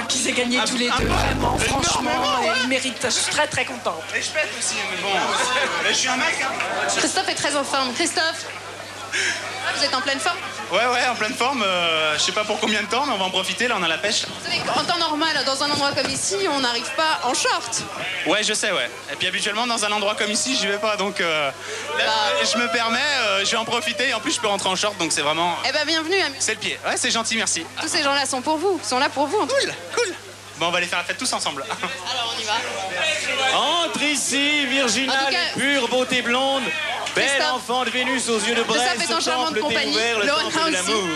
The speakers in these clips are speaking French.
Qui s'est gagné tous les deux, vraiment, franchement, et il mérite, je suis très très contente. Et je pète aussi, mais bon, je suis un mec, hein. Christophe est très en forme. Christophe, vous êtes en pleine forme? Ouais, en pleine forme, je sais pas pour combien de temps, mais on va en profiter, là on a la pêche. Vous savez qu'en temps normal, dans un endroit comme ici, on n'arrive pas en short. Ouais, je sais, ouais. Et puis habituellement, dans un endroit comme ici, j'y vais pas, donc là, je me permets, je vais en profiter, et en plus je peux rentrer en short, donc c'est vraiment... Eh ben bienvenue, amis. C'est le pied. Ouais, c'est gentil, merci. Tous ces gens-là sont pour vous, sont là pour vous en tout cas. Cool. Bon, on va aller faire la fête tous ensemble. Alors on y va. Entre ici, Virginia, En tout cas, pure beauté blonde, belle Christophe. enfant de Vénus aux yeux de braise, Christophe est en charmante temple compagnie. découvert, le Laurent temple de aussi. l'amour.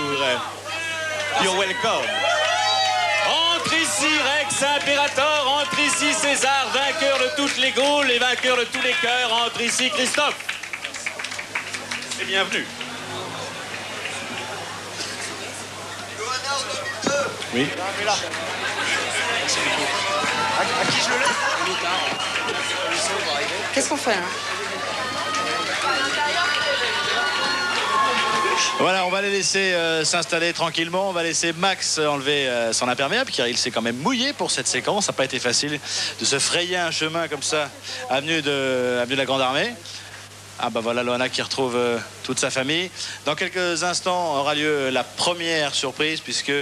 You're welcome. Entre ici, Rex Imperator, entre ici, César, vainqueur de toutes les Gaules et vainqueur de tous les cœurs, entre ici, Christophe. Et bienvenue. Oui. À qui je le laisse? Qu'est-ce qu'on fait là? Voilà, on va les laisser s'installer tranquillement. On va laisser Max enlever son imperméable, car il s'est quand même mouillé pour cette séquence. Ça n'a pas été facile de se frayer un chemin comme ça, avenue de la Grande Armée. Ah bah voilà Loana qui retrouve toute sa famille. Dans quelques instants aura lieu la première surprise, puisque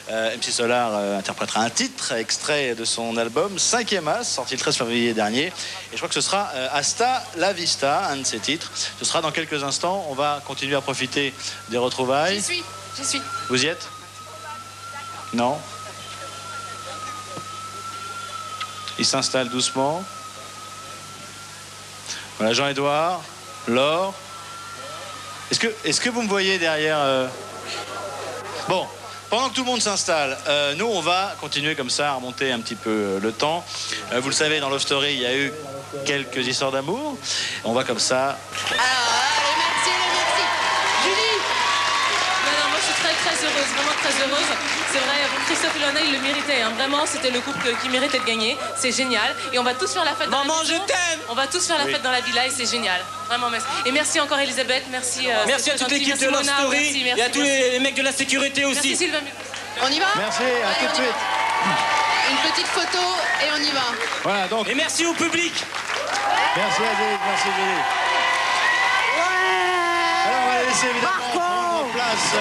MC Solar interprétera un titre extrait de son album 5e As, sorti le 13 février dernier. Et je crois que ce sera Hasta la Vista, un de ses titres. Ce sera dans quelques instants. On va continuer à profiter des retrouvailles. J'y suis. Vous y êtes? Non? Il s'installe doucement. Voilà Jean-Édouard, Laure. Est-ce que vous me voyez derrière Bon, pendant que tout le monde s'installe, nous on va continuer comme ça à remonter un petit peu le temps. Vous le savez, dans Love Story, il y a eu quelques histoires d'amour. On va comme ça. Alors, allez, merci. Julie. Non, moi je suis très heureuse, vraiment très heureuse. C'est vrai, Christophe et Loana, ils le méritaient. Hein. Vraiment, c'était le couple qui méritait de gagner. C'est génial. Et on va tous faire la fête dans Maman, la maison. je t'aime. On va tous faire la fête dans la villa et c'est génial. Vraiment, merci. Et merci encore Elisabeth, merci. Merci à toute l'équipe de Love Story et à tous les mecs de la sécurité aussi. Merci Sylvain. On y va? Merci, à tout de suite. Une petite photo et on y va. Voilà, donc, Et merci au public. merci Adèle, merci Julie. Alors on va laisser évidemment prendre place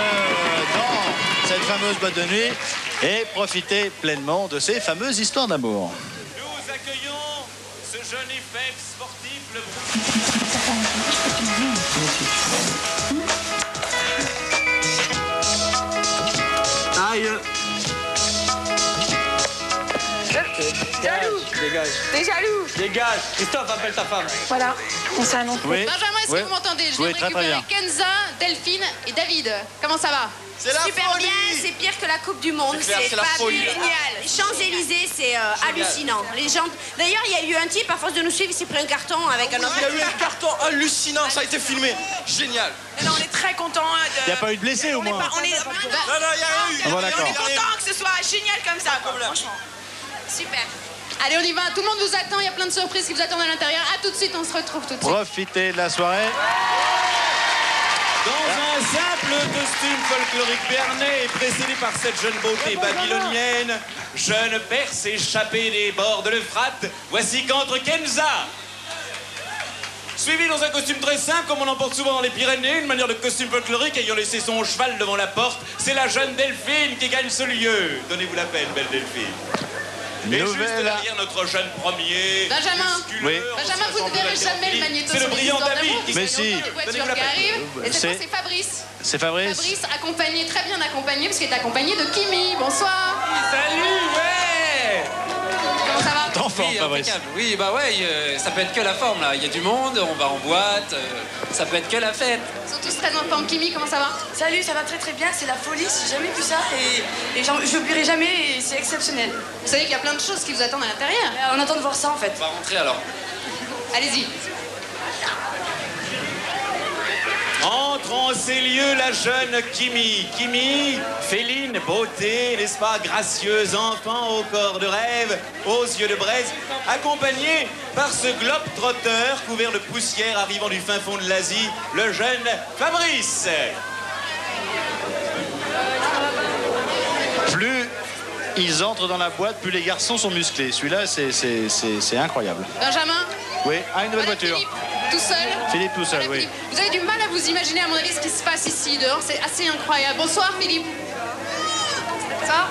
dans cette fameuse boîte de nuit et profiter pleinement de ces fameuses histoires d'amour. Nous accueillons ce jeune effet sportif, le Aïe. Jaloux. Dégage. T'es jaloux? Dégage. Christophe, appelle ta femme. Voilà, on s'annonce. Oui. Benjamin, est-ce Oui. que vous m'entendez? Je Oui, viens de très, très récupérer Kenza, Delphine et David. Comment ça va? C'est la Super bien, c'est pire que la Coupe du Monde, C'est clair, c'est la folie. génial. Les Champs-Élysées, c'est hallucinant. Les gens... D'ailleurs, il y a eu un type, à force de nous suivre, il s'est pris un carton avec un autre. Il y a eu un carton hallucinant, ça a été filmé. Génial. Non, on est très contents. Il n'y a pas eu de blessés au moins. On est Non, non, il y a eu. Ah bon, d'accord. on est contents que ce soit génial comme ça, quoi, franchement. Super. Allez, on y va. Tout le monde vous attend. Il y a plein de surprises qui vous attendent à l'intérieur. À tout de suite, on se retrouve tout de suite. Profitez de la soirée. Dans un simple costume folklorique béarnais et précédé par cette jeune beauté babylonienne, jeune Perse échappée des bords de l'Euphrate, voici qu'entre Kenza. Suivi dans un costume très simple, comme on en porte souvent dans les Pyrénées, une manière de costume folklorique ayant laissé son cheval devant la porte, c'est la jeune Delphine qui gagne ce lieu. Donnez-vous la peine, belle Delphine. Et juste Nouvelle. derrière notre jeune premier, Benjamin. musculeux, Oui. Benjamin, vous ne verrez jamais le magnéto. C'est le sur les brillant histoires David d'amour, qui Mais parce qu'il y a si. longtemps des voitures Donnez-vous la qui peine. arrivent. Et cette fois, C'est- c'est Fabrice. C'est Fabrice. Fabrice, accompagné, très bien accompagné, parce qu'il est accompagné de Kimi. Bonsoir. Salut, ouais. Comment ça va? T'es en forme, Oui, Fabrice. impeccable. Oui, bah ouais, ça peut être que la forme là. Il y a du monde, on va en boîte, ça peut être que la fête. Ils sont tous très en forme. Kimi, comment ça va? Salut, ça va très bien, c'est la folie, j'ai jamais vu ça et je n'oublierai jamais et c'est exceptionnel. Vous savez qu'il y a plein de choses qui vous attendent à l'intérieur. On attend de voir ça en fait. On va rentrer alors. Allez-y. Entre en ces lieux la jeune Kimi. Kimi, féline, beauté, n'est-ce pas, gracieuse enfant au corps de rêve, aux yeux de braise, accompagnée par ce globe-trotteur couvert de poussière arrivant du fin fond de l'Asie, le jeune Fabrice. Plus ils entrent dans la boîte, plus les garçons sont musclés. Celui-là, c'est incroyable. Benjamin, Oui, une nouvelle voiture. Philippe, tout seul. Philippe tout seul, Voilà, oui. Philippe. Vous avez du mal à vous imaginer, à mon avis, ce qui se passe ici dehors. C'est assez incroyable. Bonsoir, Philippe. Ça va?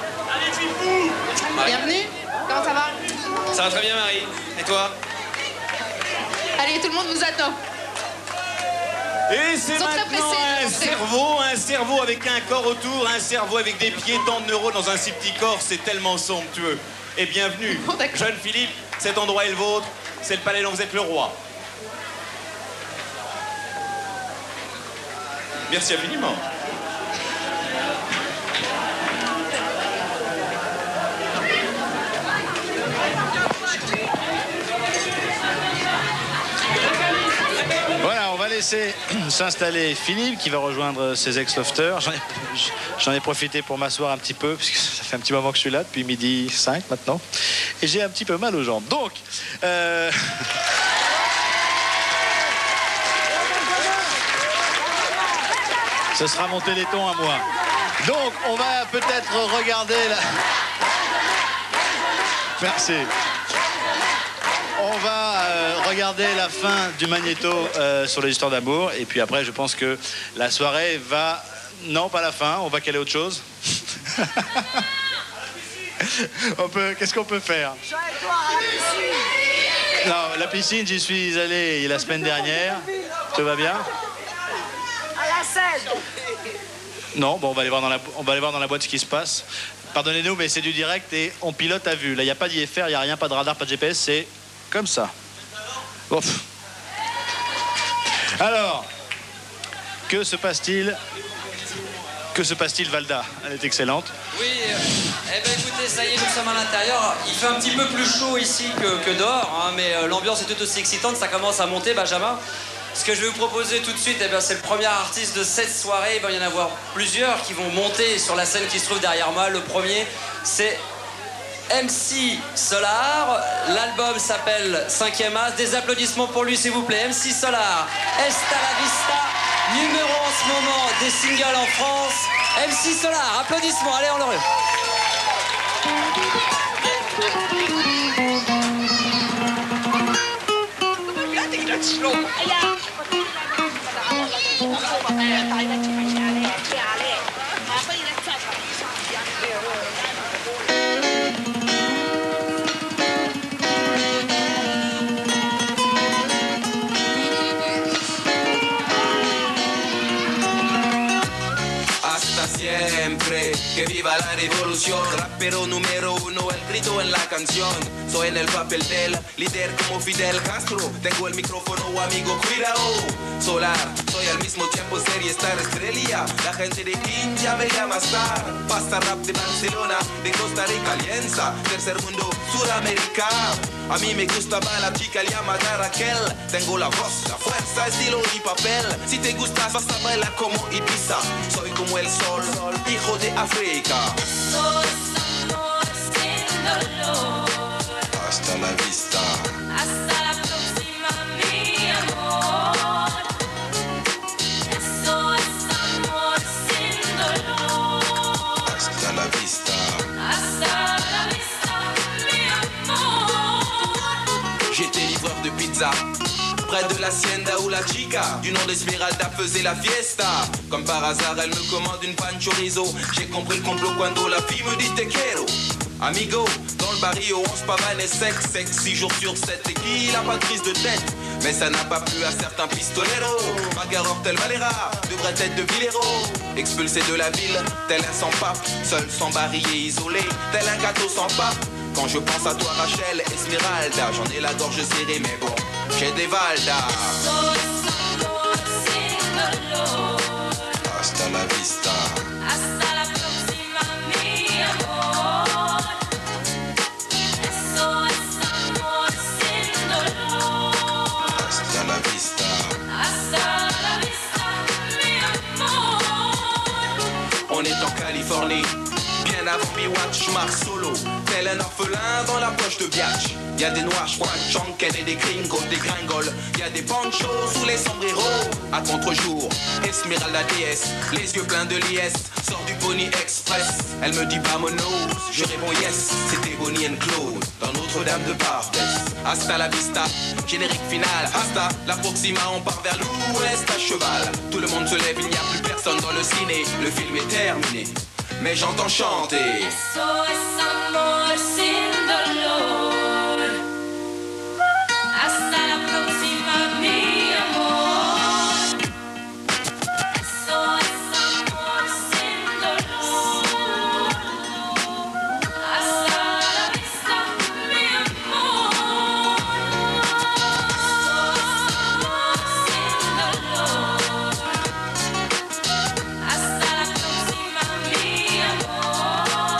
Bienvenue. Comment ça va? Ça va très bien, Marie. Et toi? Allez, tout le monde vous attend. Et c'est Ils sont très maintenant pressés de un cerveau avec un corps autour, un cerveau avec des pieds, tant de neurones dans un si petit corps, c'est tellement somptueux. Et bienvenue, Bon, d'accord. jeune Philippe, cet endroit est le vôtre, c'est le palais dont vous êtes le roi. Merci infiniment. Voilà, on va laisser s'installer Philippe qui va rejoindre ses ex-lofters. J'en ai profité pour m'asseoir un petit peu, puisque ça fait un petit moment que je suis là, depuis 12h05 maintenant. Et j'ai un petit peu mal aux jambes. Donc, ce sera mon téléthon à moi. Donc, on va peut-être regarder la... Merci. On va regarder la fin du Magnéto sur les histoires d'amour. Et puis après, je pense que la soirée va... Non, pas la fin. On va caler autre chose. Qu'est-ce qu'on peut faire? Non, la piscine, j'y suis allé la semaine dernière. Tout va bien? À la scène. Non, bon, on va aller voir dans la boîte ce qui se passe. Pardonnez-nous, mais c'est du direct et on pilote à vue. Là, il n'y a pas d'IFR, il n'y a rien, pas de radar, pas de GPS, c'est comme ça. Ouf. Alors, que se passe-t-il? Que se passe-t-il, Valda? Elle est excellente. Oui, eh ben écoutez, ça y est, nous sommes à l'intérieur. Il fait un petit peu plus chaud ici que dehors, hein, mais l'ambiance est tout aussi excitante, ça commence à monter, Benjamin. Ce que je vais vous proposer tout de suite, eh ben, c'est le premier artiste de cette soirée. Il va y en avoir plusieurs qui vont monter sur la scène qui se trouve derrière moi. Le premier, c'est MC Solar. L'album s'appelle 5e As. Des applaudissements pour lui, s'il vous plaît. MC Solar, Esta la Vista, numéro en ce moment des singles en France. MC Solar, applaudissements. Allez, on le remet. Siempre, que viva la revolución. Rapero número 1, el grito en la canción. Soy en el papel del líder como Fidel Castro. Tengo el micrófono, amigo, cuidado. Solar, soy al mismo tiempo serie star estrella. La gente de King ya me llama star. Pasta rap de Barcelona, de Costa Rica, Alianza. Tercer mundo, Sudamérica. A mí me gustaba la chica llamada Raquel. Tengo la voz, la fuerza, estilo y papel. Si te gustas vas a bailar como Ibiza. Soy como el sol, hijo de África. Hasta la vista. Hasta la próxima, mi amor. Eso es amor sin dolor. Hasta la vista. Hasta la vista, mi amor. J'étais livreur de pizza près de l'hacienda où la chica du nom d'Esmeralda faisait la fiesta. Comme par hasard, elle me commande une panne chorizo. J'ai compris le complot quand la fille me dit te quiero. Amigo, dans le barrio, on se pavane et sexe. 6 jours sur 7, et qui n'a pas de prise de tête? Mais ça n'a pas plu à certains pistoleros. Bagarreur tel Valera, devrait être de Villero. Expulsé de la ville, tel un sans-pape. Seul, sans barillet, isolé, tel un gâteau sans pape. Quand je pense à toi, Rachel, Esmeralda, j'en ai la gorge serrée, mais bon, j'ai des Valda. Hasta la vista. Hasta la próxima, mi amor. Eso es amor sin dolor. Hasta la vista. Hasta la vista, mi amor. On est en Californie, bien avant baby watch, je marche solo. Tel un orphelin dans la poche de Biatch. Y'a des noirs, j'crois, Chanken et des gringos, des gringoles. Y'a des ponchos sous les sombreros. À contre-jour, Esmeralda déesse, les yeux pleins de liesse. Sort du Pony Express, elle me dit vamonos. Je réponds yes, c'était Bonnie and Claude dans Notre-Dame de Barbès. Hasta la vista, générique final. Hasta la Proxima, on part vers l'ouest à cheval. Tout le monde se lève, il n'y a plus personne dans le ciné. Le film est terminé, mais j'entends chanter. SOS amor sin dolor. Hasta la próxima, mi amor. SOS amor sin dolor. Hasta la vista, mi amor. SOS amor sin dolor. Hasta la próxima, mi amor.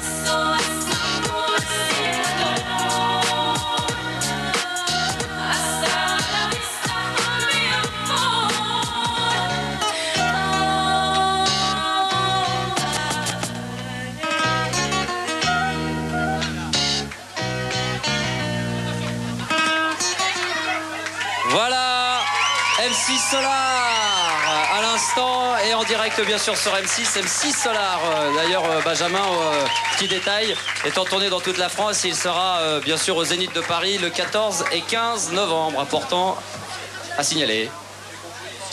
SOS amor sin dolor. Hasta la vista, mi amor. Voilà, M6 Solar à l'instant et en direct bien sûr sur M6, M6 Solar. D'ailleurs Benjamin, petit détail, est en tournée dans toute la France. Il sera bien sûr au Zénith de Paris le 14 et 15 novembre, important à signaler.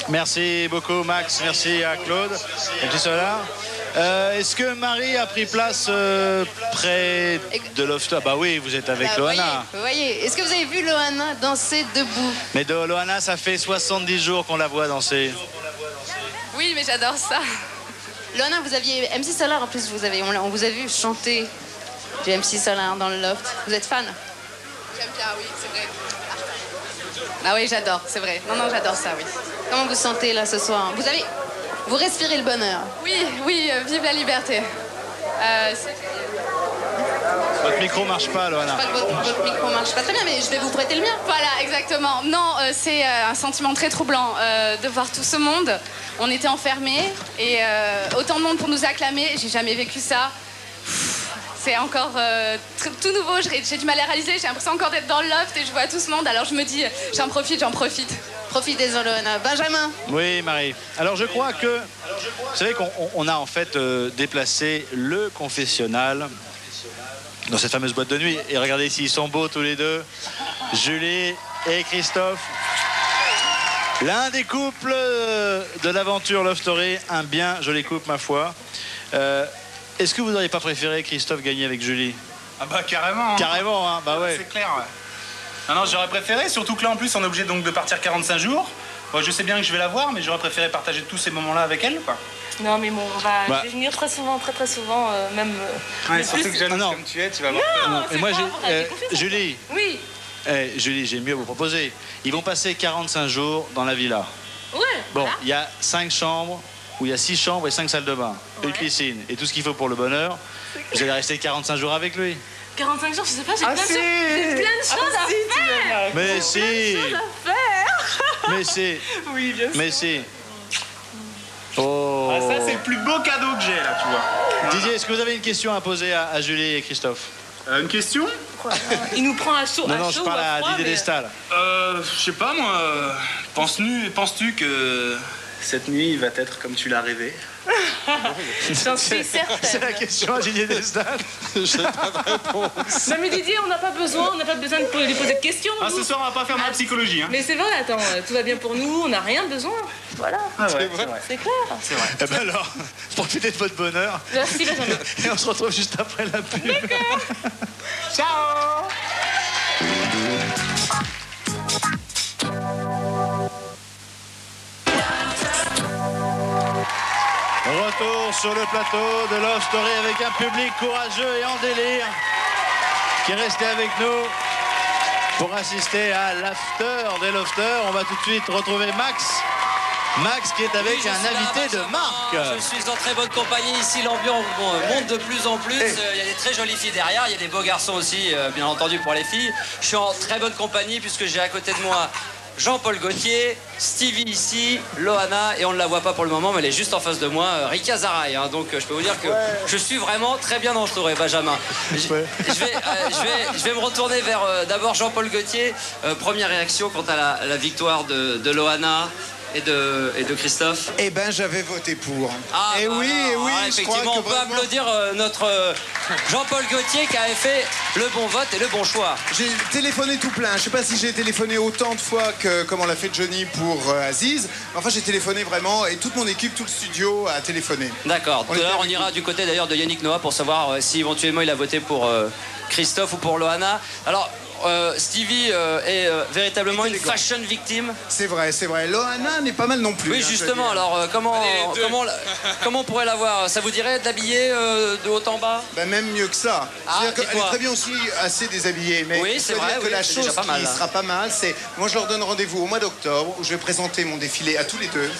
Merci beaucoup Max, merci à Claude. Et puis cela. Est-ce que Marie a pris place près de Lofter? Bah oui, vous êtes avec Loana. Vous voyez, est-ce que vous avez vu Loana danser debout? Mais de Loana, ça fait 70 jours qu'on la voit danser. Oui, mais j'adore ça. Loana, vous aviez M6 Solar en plus, on vous a vu chanter du M6 Solar dans le loft. Vous êtes fan? J'aime bien, oui, c'est vrai. Ah oui, j'adore, c'est vrai. Non, j'adore ça, oui. Comment vous sentez là ce soir? Vous respirez le bonheur? Oui, vive la liberté. Votre micro marche pas, Loana. Je crois que votre micro marche pas très bien, mais je vais vous prêter le mien. Voilà, exactement. Non, c'est un sentiment très troublant de voir tout ce monde. On était enfermés et autant de monde pour nous acclamer. J'ai jamais vécu ça. C'est encore tout nouveau. J'ai du mal à réaliser. J'ai l'impression encore d'être dans le loft et je vois tout ce monde. Alors je me dis, j'en profite. Profitez-en, Loana. Benjamin? Oui, Marie. Alors je crois que... Vous savez qu'on a en fait déplacé le confessionnal dans cette fameuse boîte de nuit. Et regardez ici, ils sont beaux tous les deux. Julie et Christophe. L'un des couples de l'aventure Love Story. Un bien joli couple, ma foi. Est-ce que vous n'auriez pas préféré Christophe gagner avec Julie? Ah bah carrément. Carrément, hein, bah ouais. C'est clair, ouais. Non, j'aurais préféré, surtout que là en plus on est obligé donc de partir 45 jours. Bon, je sais bien que je vais la voir, mais j'aurais préféré partager tous ces moments-là avec elle, quoi. Non, mais bon, je vais venir très souvent, très souvent, même. Ouais, surtout que jalouse comme tu es, tu vas voir. Non, Et moi, Julie. Oui. Julie, j'ai mieux à vous proposer. Ils vont passer 45 jours dans la villa. Ouais. Bon, il y a 5 chambres, où il y a 6 chambres et 5 salles de bain, une piscine et tout ce qu'il faut pour le bonheur. Vous allez rester 45 jours avec lui. 45 jours, je sais pas, j'ai plein de choses à faire. Mais si. Mais si. Oui, bien sûr. Mais si. Oh. Ah, ça, c'est le plus beau cadeau que j'ai, là, tu vois. Didier, est-ce que vous avez une question à poser à Julie et Christophe? Une question? Il nous prend à chaud. Non, je parle à Didier Destal. Je sais pas, moi. Penses-tu que cette nuit va être comme tu l'as rêvé? J'en suis certaine. C'est la question à Didier Destal. Je n'ai pas de réponse. Non mais Didier, on n'a pas besoin de lui poser de questions. Ah, ce soir, on va pas faire de la psychologie. Hein. Mais c'est vrai, attends, tout va bien pour nous, on n'a rien besoin. Voilà. Ah ouais, c'est clair. C'est vrai. Eh ben alors, profitez de votre bonheur. Merci, Benjamin. Et on se retrouve juste après la pub. Ciao. Retour sur le plateau de Love Story avec un public courageux et en délire qui est resté avec nous pour assister à l'after des Lofters. On va tout de suite retrouver Max. Max qui est avec un invité de marque. Je suis en très bonne compagnie ici, l'ambiance monte de plus en plus. Il y a des très jolies filles derrière, il y a des beaux garçons aussi, bien entendu pour les filles. Je suis en très bonne compagnie puisque j'ai à côté de moi Jean-Paul Gaultier, Stevie ici, Loana, et on ne la voit pas pour le moment, mais elle est juste en face de moi, Rika Zaraï. Hein, donc je peux vous dire que je suis vraiment très bien entouré, Benjamin. Je vais me retourner vers d'abord Jean-Paul Gaultier. Première réaction quant à la victoire de Loana et de Christophe. Eh ben, j'avais voté pour. Ah, et bah oui, alors, et oui, alors, je crois effectivement, que on peut vraiment- applaudir notre Jean-Paul Gaultier qui avait fait le bon vote et le bon choix. J'ai téléphoné tout plein. Je sais pas si j'ai téléphoné autant de fois que comme on l'a fait Johnny pour Aziz. Enfin, j'ai téléphoné vraiment et toute mon équipe, tout le studio a téléphoné. D'accord. Tout à l'heure, on ira du côté d'ailleurs de Yannick Noah pour savoir si éventuellement il a voté pour Christophe ou pour Loana. Alors, Stevie est véritablement une fashion victime. C'est vrai, c'est vrai. Loana n'est pas mal non plus. Oui, hein, justement. je veux dire. Alors, comment on pourrait l'avoir? Ça vous dirait de l'habiller de haut en bas? Ben, même mieux que ça. Ah, C'est-à-dire qu'elle est dites-moi. très bien aussi assez déshabillée. Mais Oui, je c'est veux vrai, dire que oui, la c'est chose déjà pas mal, qui hein. sera pas mal, c'est moi je leur donne rendez-vous au mois d'octobre où je vais présenter mon défilé à tous les deux,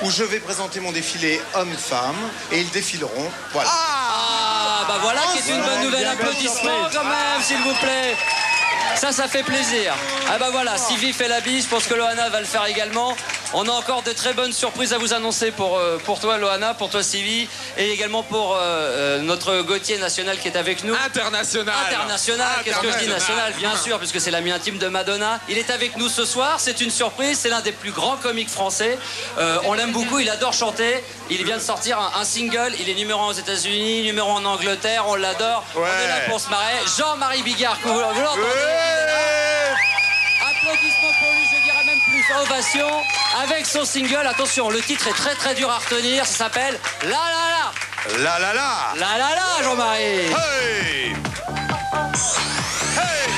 où je vais présenter mon défilé homme-femme et ils défileront. Voilà. Ah, bah voilà qui est une bonne nouvelle. Bien, belle Applaudissements surprise. quand même, s'il vous plaît. Ça fait plaisir. Ah bah voilà, Stevie fait la bise, je pense que Loana va le faire également. On a encore de très bonnes surprises à vous annoncer pour toi Loana, pour toi Stevie, et également pour notre Gaultier national qui est avec nous. International. Qu'est-ce que je dis national? Bien sûr, puisque c'est l'ami intime de Madonna. Il est avec nous ce soir, c'est une surprise, c'est l'un des plus grands comiques français. On l'aime beaucoup, il adore chanter. Il vient de sortir un single, il est numéro 1 aux États-Unis, numéro 1 en Angleterre, on l'adore. On est là pour se marrer. Jean-Marie Bigard, vous l'entendez? Applaudissements pour lui, je dirais même plus, ovation, avec son single. Attention, le titre est très très dur à retenir, ça s'appelle La La La. La la la. La La La, Jean-Marie. Hey. Hey.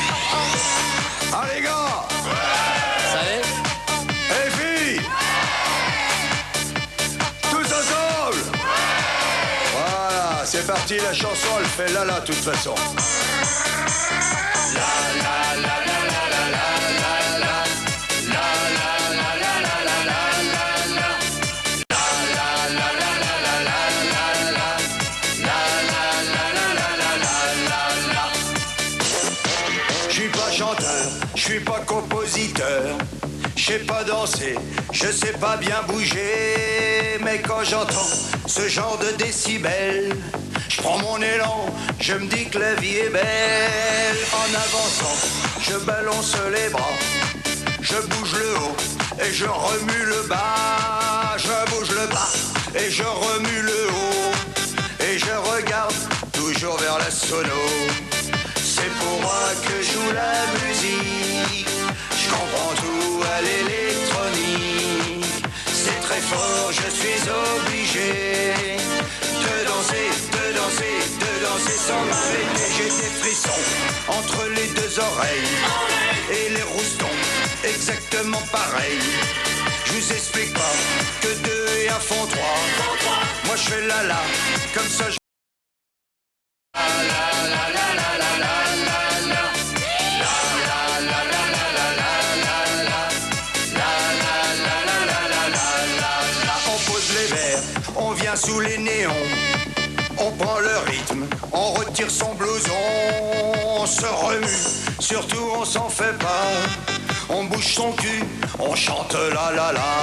Ah les gars. Ça y est. Hey filles. Tous ensemble. Voilà, c'est parti, la chanson elle fait la la de toute façon. Je suis pas chanteur, je suis pas compositeur, je sais pas danser, je sais pas bien bouger, mais quand j'entends ce genre de décibels, je prends mon élan, je me dis que la vie est belle. En avançant, je balance les bras, je bouge le haut et je remue le bas, je bouge le bas et je remue le haut, et je regarde toujours vers la sono. C'est pour moi que joue la musique. Je comprends tout à l'électronique. C'est très fort, je suis obligé de danser, de danser, de danser sans m'arrêter. J'ai des frissons entre les deux oreilles et les roustons, exactement pareil. Je vous explique pas que 2 et 1 font 3. Moi je fais la la, comme ça je... On pose les verres, on vient sous les néons, on prend le rythme, on retire son blouson, on se remue, surtout on s'en fait pas, on bouge son cul, on chante la la la.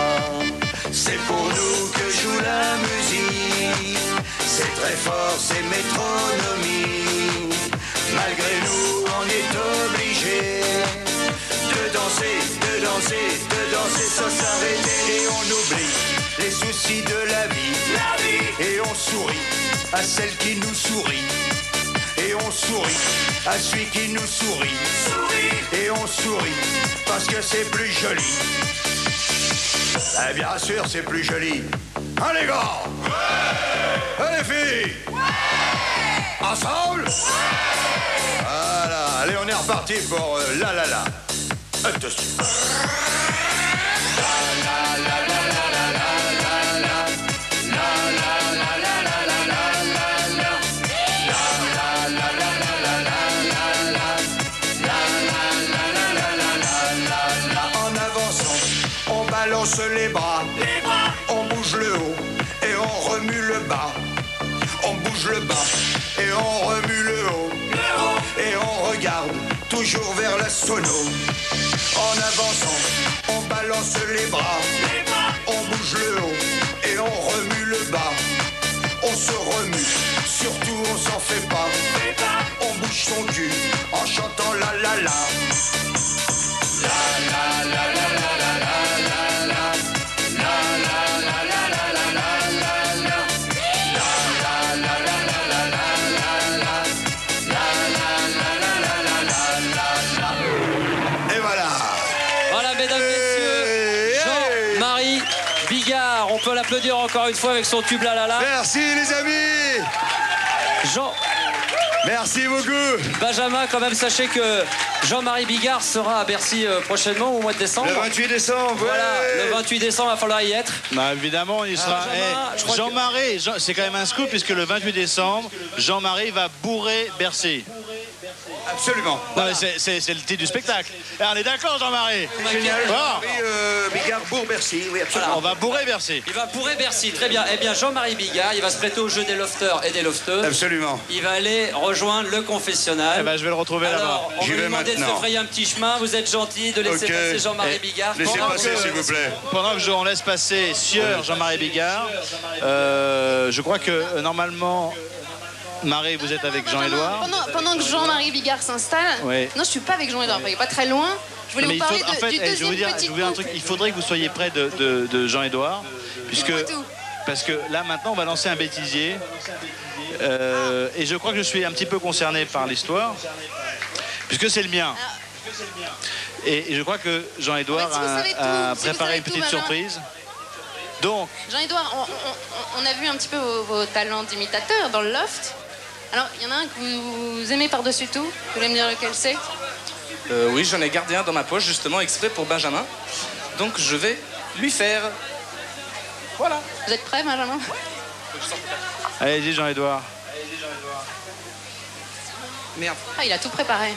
C'est pour nous que joue la musique, c'est très fort, c'est métronomie. Malgré nous, on est obligé de danser, de danser, de danser sans s'arrêter. Et on oublie les soucis de la vie, et on sourit à celle qui nous sourit, et on sourit à celui qui nous sourit, et on sourit parce que c'est plus joli. Eh bien sûr, c'est plus joli. Hein les gars? Ouais. Les filles? Ouais. Ensemble? Ouais. Voilà, allez, on est reparti pour la la la. Attention. En avançant, on balance les bras, on bouge le haut et on remue le bas. On bouge le bas et on remue le haut, et on regarde toujours vers la sono. En avançant, On balance les bras, on bouge le haut et on remue le bas. On se remue, surtout on s'en fait pas. On bouge son cul en chantant la la la. La la la la la la la la la. La la la la la la la la la. La la la la la la la la la. La la la la la la la la. Et voilà. Voilà, mesdames, messieurs, Jean-Marie Bigard. On peut l'applaudir encore une fois avec son tube la la la. Merci les amis. Jean. Merci beaucoup. Benjamin, quand même, sachez que Jean-Marie Bigard sera à Bercy prochainement au mois de décembre. Le 28 décembre, Voilà, ouais. le 28 décembre, il va falloir y être. Bah évidemment, il sera. Jean-Marie, c'est quand même un scoop puisque le 28 décembre, Jean-Marie va bourrer Bercy. Absolument. Non, mais c'est le titre du spectacle. Et on est d'accord, Jean-Marie? Génial. Bon. Bigard bourre Bercy, oui, absolument. On va bourrer Bercy. Il va bourrer Bercy, très bien. Eh bien, Jean-Marie Bigard, il va se prêter au jeu des lofters et des lofteuses. Absolument. Il va aller rejoindre le confessionnal. Eh ben, je vais le retrouver là-bas. Alors, on J'y va lui vais demander de se maintenant. frayer un petit chemin. Vous êtes gentil de laisser Ok. passer Jean-Marie Eh, Bigard. Laissez Pendant passer, que- s'il vous plaît. Pendant que on laisse passer Sieur Jean-Marie Bigard, je crois que normalement, Marie, vous êtes avec Jean-Édouard. Pendant que Jean-Marie Bigard s'installe, Oui. non, je suis pas avec Jean-Édouard, il est pas très loin. Je voulais Mais vous il parler faut- en fait, du je vais deuxième vous dire, petit un truc. Il faudrait que vous soyez près de Jean-Édouard, puisque Dites-moi tout. parce que là maintenant on va lancer un bêtisier, et je crois que je suis un petit peu concerné par l'histoire, puisque c'est le mien. Et je crois que Jean-Édouard En fait, si vous savez tout, a si vous préparé savez une tout, petite Benjamin. surprise. Donc, Jean-Édouard, on a vu un petit peu vos talents d'imitateur dans le loft. Alors, il y en a un que vous aimez par-dessus tout. Vous voulez me dire lequel c'est? Oui, j'en ai gardé un dans ma poche, justement, exprès pour Benjamin. Donc, je vais lui faire. Voilà. Vous êtes prêt, Benjamin? allez-y Jean-Édouard. Merde. Ah, il a tout préparé.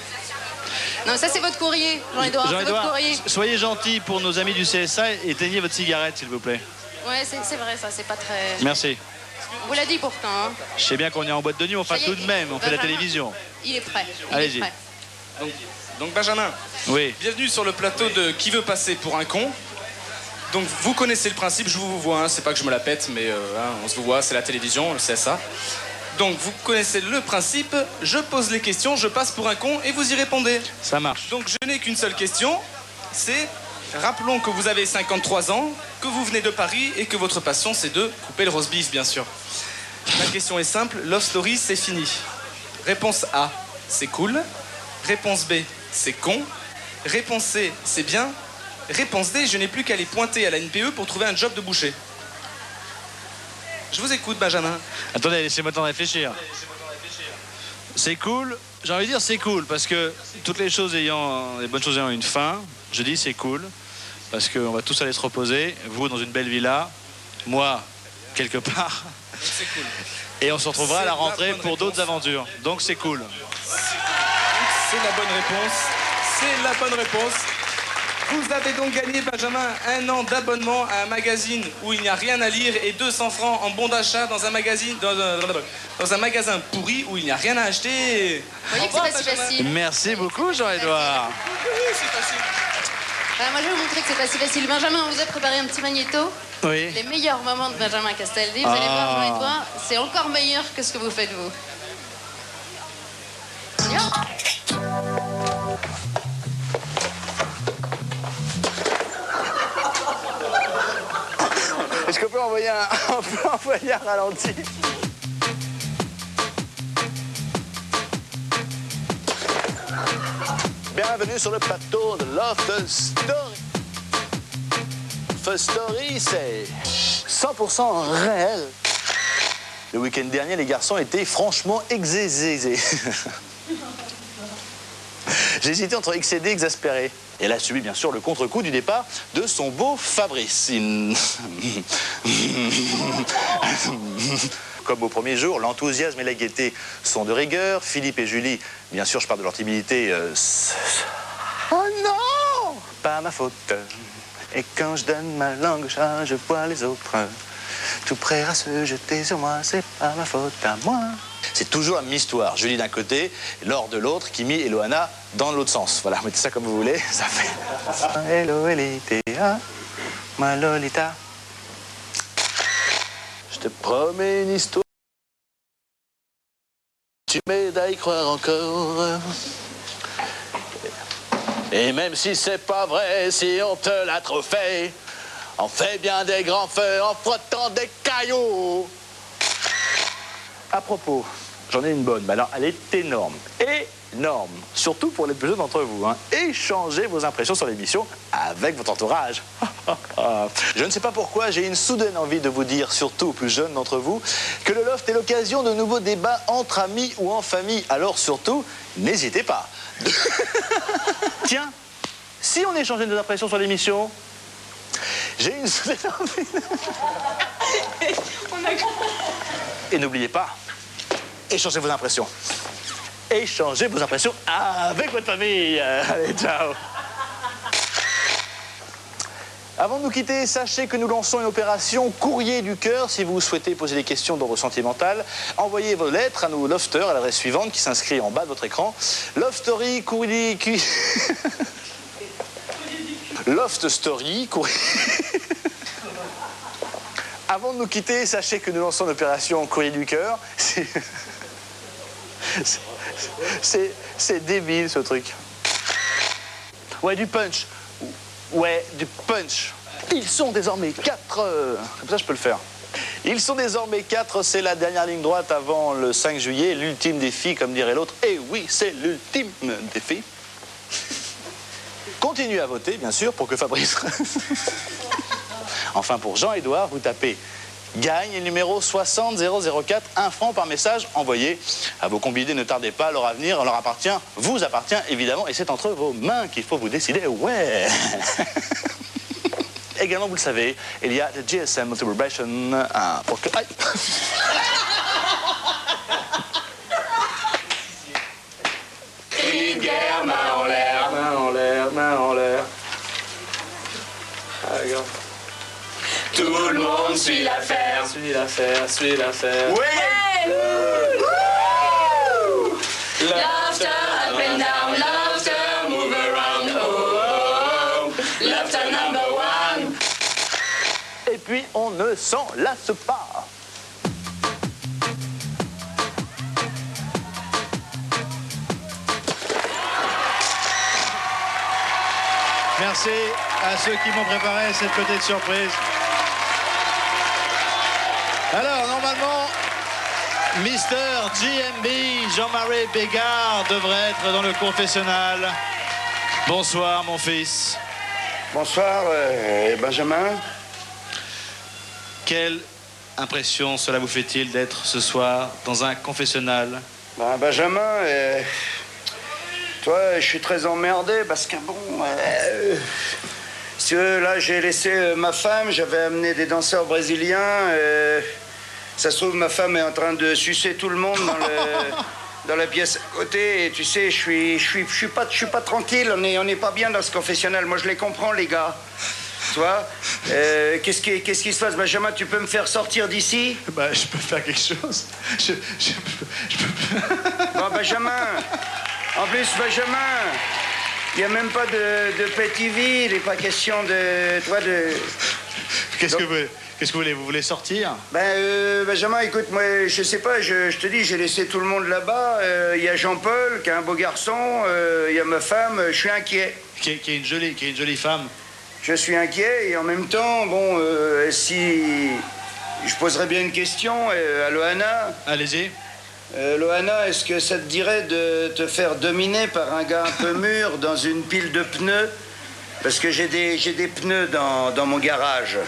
Non, ça c'est votre courrier, Jean-Édouard. C'est votre Jean-Édouard, courrier. soyez gentil pour nos amis du CSA et éteignez votre cigarette, s'il vous plaît. Ouais, c'est vrai, ça, c'est pas très. Merci. On vous l'a dit pourtant. Hein. Je sais bien qu'on est en boîte de nuit, enfin Ça y est, tout de même, on fait la Benjamin, télévision. Il est prêt. Il est Allez-y. prêt. Donc, Benjamin, Oui. bienvenue sur le plateau de Qui veut passer pour un con. Donc, vous connaissez le principe, je vous vois, hein, c'est pas que je me la pète, mais hein, on se vous voit, c'est la télévision, le CSA. Donc, vous connaissez le principe, je pose les questions, je passe pour un con et vous y répondez. Ça marche. Donc, je n'ai qu'une seule question, c'est, rappelons que vous avez 53 ans, que vous venez de Paris et que votre passion, c'est de couper le roast beef, bien sûr. La question est simple, Love Story, c'est fini. Réponse A, c'est cool. Réponse B, c'est con. Réponse C, c'est bien. Réponse D, je n'ai plus qu'à aller pointer à la NPE pour trouver un job de boucher. Je vous écoute, Benjamin. Attendez, laissez-moi le temps de réfléchir. C'est cool. J'ai envie de dire c'est cool parce que toutes les bonnes choses ayant une fin, je dis c'est cool parce qu'on va tous aller se reposer. Vous dans une belle villa, moi quelque part. C'est cool. Et on se retrouvera à la C'est la rentrée bonne pour d'autres aventures. Donc c'est cool. C'est la bonne réponse. C'est la bonne réponse. Vous avez donc gagné, Benjamin, 1 an d'abonnement à un magazine où il n'y a rien à lire et 200 francs en bon d'achat dans un magazine, dans un magasin pourri où il n'y a rien à acheter. Vous voyez que c'est pas si facile. Merci beaucoup Jean-Édouard. C'est facile. Moi, je vais vous montrer que c'est pas si facile. Benjamin, on vous a préparé un petit magnéto. Oui. Les meilleurs moments de Benjamin Castaldi. Vous allez voir, Jean-Édouard, c'est encore meilleur que ce que vous faites, vous. On y va ? Est-ce qu'on peut envoyer un ralenti? Bienvenue sur le plateau de Love Story. Love Story, c'est 100% réel. Le week-end dernier, les garçons étaient franchement exaspérés. J'ai hésité entre excédé et exaspéré. Et elle a subi bien sûr le contre-coup du départ de son beau Fabrice. Comme au premier jour, l'enthousiasme et la gaieté sont de rigueur. Philippe et Julie, bien sûr, je parle de leur timidité. Oh non! Pas ma faute. Et quand je donne ma langue au chat, je vois les autres tout prêts à se jeter sur moi. C'est pas ma faute à moi. C'est toujours la même histoire. Julie d'un côté, Laure de l'autre, Kimi et Loana dans l'autre sens. Voilà, mettez ça comme vous voulez, ça fait... Hello, Lolita, ma Lolita. Je te promets une histoire. Tu m'aides à y croire encore. Et même si c'est pas vrai, si on te l'a trop fait, on fait bien des grands feux en frottant des cailloux. À propos, j'en ai une bonne, mais alors elle est énorme. Énorme. Surtout pour les plus jeunes d'entre vous. Hein. Échangez vos impressions sur l'émission avec votre entourage. Je ne sais pas pourquoi, j'ai une soudaine envie de vous dire, surtout aux plus jeunes d'entre vous, que le Loft est l'occasion de nouveaux débats entre amis ou en famille. Alors surtout, n'hésitez pas. Tiens, si on échangeait nos impressions sur l'émission, j'ai une soudaine envie. Et n'oubliez pas, échangez vos impressions. Échangez vos impressions avec votre famille. Allez, ciao. Avant de nous quitter, sachez que nous lançons une opération courrier du cœur. Si vous souhaitez poser des questions d'ordre sentimental, envoyez vos lettres à nos lofters à l'adresse suivante qui s'inscrit en bas de votre écran. Loft Story, courrier... Loft Story, courrier... Avant de nous quitter, sachez que nous lançons une opération courrier du cœur. C'est débile, ce truc. Ouais, du punch. Ouais, du punch. Ils sont désormais 4. Comme ça, je peux le faire. Ils sont désormais 4. C'est la dernière ligne droite avant le 5 juillet. L'ultime défi, comme dirait l'autre. Et oui, c'est l'ultime défi. Continuez à voter, bien sûr, pour que Fabrice... Enfin, pour Jean-Édouard, vous tapez gagne le numéro 60004, 1 franc par message envoyé à vos combinés. Ne tardez pas, leur avenir leur appartient, vous appartient évidemment, et c'est entre vos mains qu'il faut vous décider. Ouais. Également, vous le savez, il y a le GSM Multivibration pour que... Aïe. Cri de guerre, main en l'air, main en l'air, main en l'air. Ah, regarde. Tout le monde suit l'affaire. Suit l'affaire, suit l'affaire. Oui. Laughter up and down, laughter move around. Oh, laughter number one. Et puis, on ne s'en lasse pas. Merci à ceux qui m'ont préparé cette petite surprise. Alors, normalement, Mr. GMB, Jean-Marie Bégard, devrait être dans le confessionnal. Bonsoir, mon fils. Bonsoir, Benjamin. Quelle impression cela vous fait-il d'être ce soir dans un confessionnal? Benjamin, toi, je suis très emmerdé parce que bon... si tu veux, là, j'ai laissé ma femme, j'avais amené des danseurs brésiliens. Ça se trouve, ma femme est en train de sucer tout le monde dans la pièce à côté. Et tu sais, je suis pas tranquille, on est pas bien dans ce confessionnal. Moi, je les comprends, les gars. Tu vois, qu'est-ce qui se passe, Benjamin? Tu peux me faire sortir d'ici? Bah, je peux faire quelque chose. Je peux... Bon, Benjamin, en plus, Benjamin, il n'y a même pas de petit vie, il n'est pas question de... Toi, de... Qu'est-ce que vous voulez? Vous voulez sortir? Benjamin, écoute, moi, je sais pas, je te dis, j'ai laissé tout le monde là-bas. Il y a Jean-Paul, qui est un beau garçon, il y a ma femme, je suis inquiet. Qui est une jolie femme. Je suis inquiet et en même temps, bon, si... Je poserais bien une question à Loana. Allez-y. Loana, est-ce que ça te dirait de te faire dominer par un gars un peu mûr dans une pile de pneus? Parce que j'ai des pneus dans mon garage.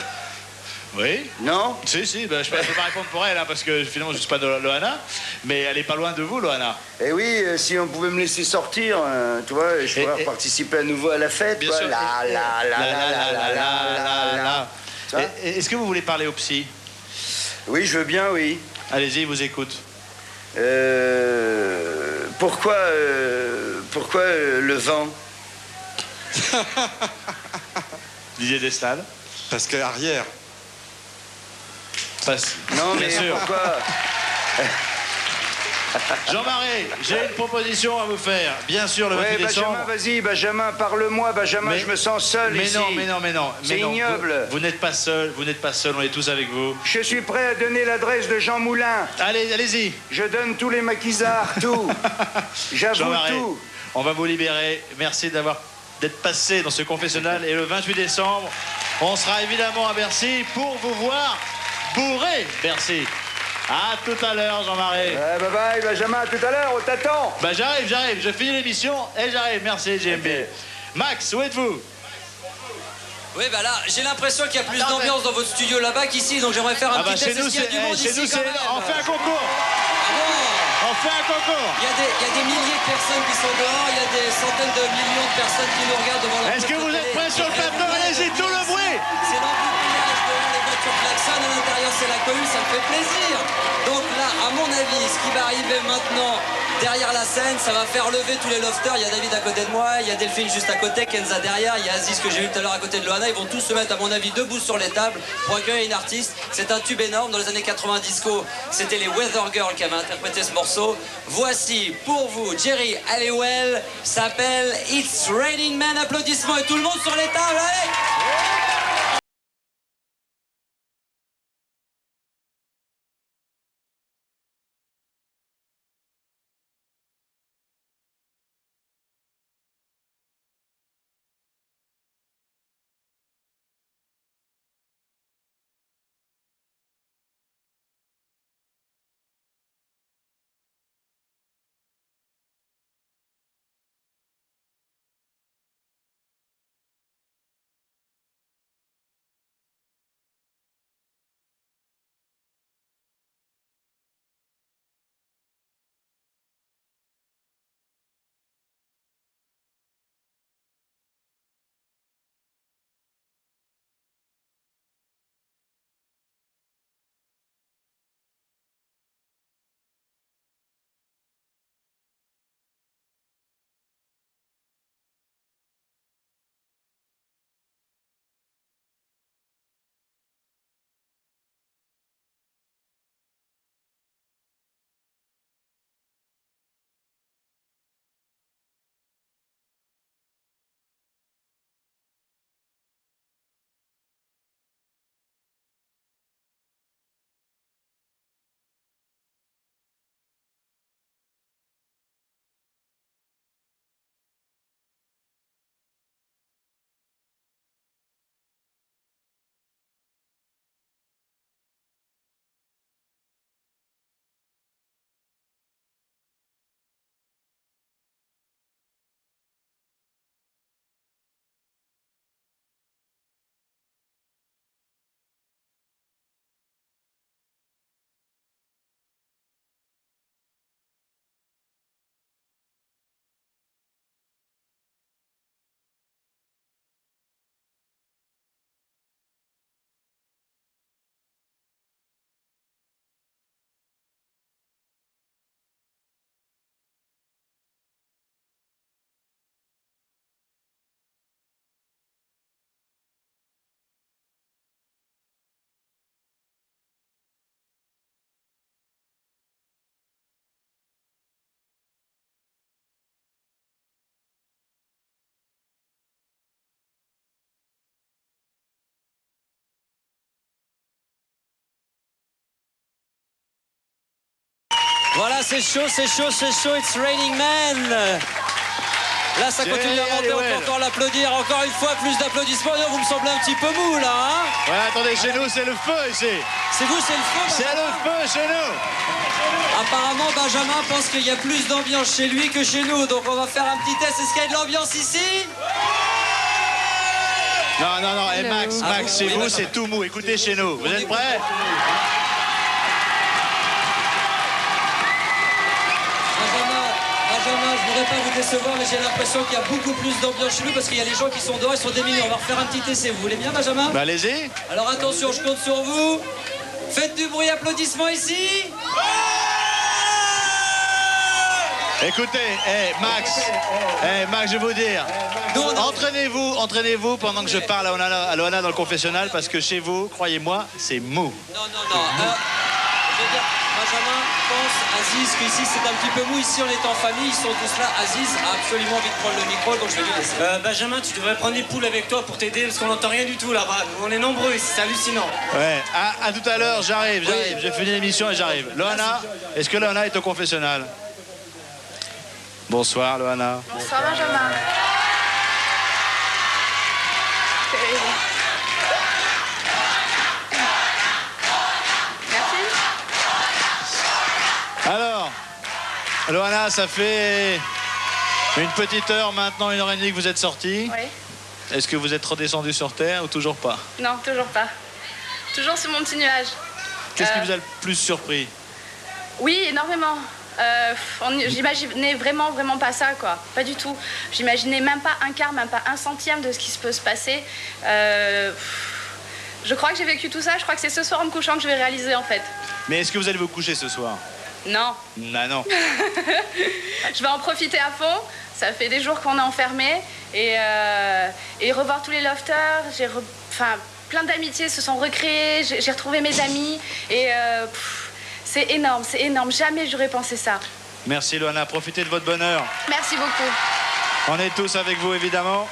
Oui. Non? Si, bah, je peux pas répondre pour elle, hein, parce que finalement je suis pas de Loana, mais elle est pas loin de vous, Loana. Eh oui, si on pouvait me laisser sortir, tu vois, je pourrais participer à nouveau à la fête. Bien sûr. Est-ce que vous voulez parler au psy? Oui, je veux bien, oui. Allez-y, il vous écoute. Pourquoi le vent? Didier Destal. Parce que arrière. Non, mais bien sûr. Pourquoi Jean-Marie, j'ai une proposition à vous faire. Bien sûr, le 28 décembre. Benjamin, vas-y, Benjamin, parle-moi, Benjamin, je me sens seul ici. Mais non. C'est ignoble. Vous n'êtes pas seul, on est tous avec vous. Je suis prêt à donner l'adresse de Jean Moulin. Allez-y. Je donne tous les maquisards, tout. J'avoue tout. On va vous libérer. Merci d'être passé dans ce confessionnal. Et le 28 décembre, on sera évidemment à Bercy pour vous voir bourré Bercy. À tout à l'heure, Jean-Marie. Bye bye, Benjamin, à tout à l'heure, on t'attend. Bah j'arrive, je finis l'émission et j'arrive. Merci, JMB. Okay. Max, où êtes-vous? Oui, bah là, j'ai l'impression qu'il y a plus d'ambiance dans votre studio là-bas qu'ici, donc j'aimerais faire un petit test. Est-ce qu'il y a du monde ici quand même? On fait un concours. On fait un concours. Il y a des milliers de personnes qui sont dehors, il y a des centaines de millions de personnes qui nous regardent devant leur. Est-ce que vous êtes prêts sur le plateau? Allez-y, tout le bruit. C'est l'embouteillage dehors, les voitures klaxonnent, à l'intérieur c'est la cohue, ça me fait plaisir. Donc là, à mon avis, ce qui va arriver maintenant derrière la scène, ça va faire lever tous les lofters. Il y a David à côté de moi, il y a Delphine juste à côté, Kenza derrière, il y a Aziz que j'ai vu tout à l'heure à côté de Loana. Ils vont tous se mettre, à mon avis, debout sur les tables pour accueillir une artiste. C'est un tube énorme. Dans les années 90 disco, c'était les Weather Girls qui avaient interprété ce morceau. Voici pour vous Jerry Halliwell, s'appelle It's Raining Men. Applaudissements et tout le monde sur les tables, allez! Voilà, c'est chaud, It's Raining Men. Là, ça continue à monter, on peut encore l'applaudir. Encore une fois, plus d'applaudissements. Vous me semblez un petit peu mou, là, hein? Ouais, attendez, chez nous, c'est le feu, ici. C'est vous, c'est le feu? C'est le feu chez nous. Apparemment, Benjamin pense qu'il y a plus d'ambiance chez lui que chez nous. Donc, on va faire un petit test. Est-ce qu'il y a de l'ambiance ici? Non. Et Max, chez vous, c'est tout mou. Écoutez chez nous. Vous êtes prêts? Benjamin, je voudrais pas vous décevoir, mais j'ai l'impression qu'il y a beaucoup plus d'ambiance chez nous parce qu'il y a les gens qui sont dehors, ils sont des millions. On va refaire un petit essai. Vous voulez bien, Benjamin? Bah, allez-y. Alors attention, je compte sur vous. Faites du bruit, applaudissements ici. Écoutez, Max, je vais vous dire, entraînez-vous pendant que je parle à Loana dans le confessionnal, parce que chez vous, croyez-moi, c'est mou. Non. Je veux dire, Benjamin pense, Aziz, qu'ici c'est un petit peu mou. Ici, on est en famille, ils sont tous là. Aziz a absolument envie de prendre le micro, donc je vais lui laisser. Benjamin, tu devrais prendre des poules avec toi pour t'aider parce qu'on n'entend rien du tout là-bas. On est nombreux ici, c'est hallucinant. Ouais, à tout à l'heure, j'arrive. J'ai fini l'émission et j'arrive. Loana, est-ce que Loana est au confessionnal? Bonsoir, Loana. Bonsoir, Benjamin. Alors, Loana, ça fait une petite heure maintenant, 1h30 que vous êtes sortie. Oui. Est-ce que vous êtes redescendu sur Terre ou toujours pas? Non, toujours pas. Toujours sur mon petit nuage. Qu'est-ce qui vous a le plus surpris? Oui, énormément. J'imaginais vraiment pas ça, quoi. Pas du tout. J'imaginais même pas un quart, même pas un centième de ce qui se peut se passer. Je crois que j'ai vécu tout ça. Je crois que c'est ce soir en me couchant que je vais réaliser, en fait. Mais est-ce que vous allez vous coucher ce soir? Non. Non. Je vais en profiter à fond. Ça fait des jours qu'on est enfermés. Et revoir tous les lofters. Plein d'amitiés se sont recréées. J'ai retrouvé mes amis. Et c'est énorme. Jamais j'aurais pensé ça. Merci, Loana. Profitez de votre bonheur. Merci beaucoup. On est tous avec vous, évidemment.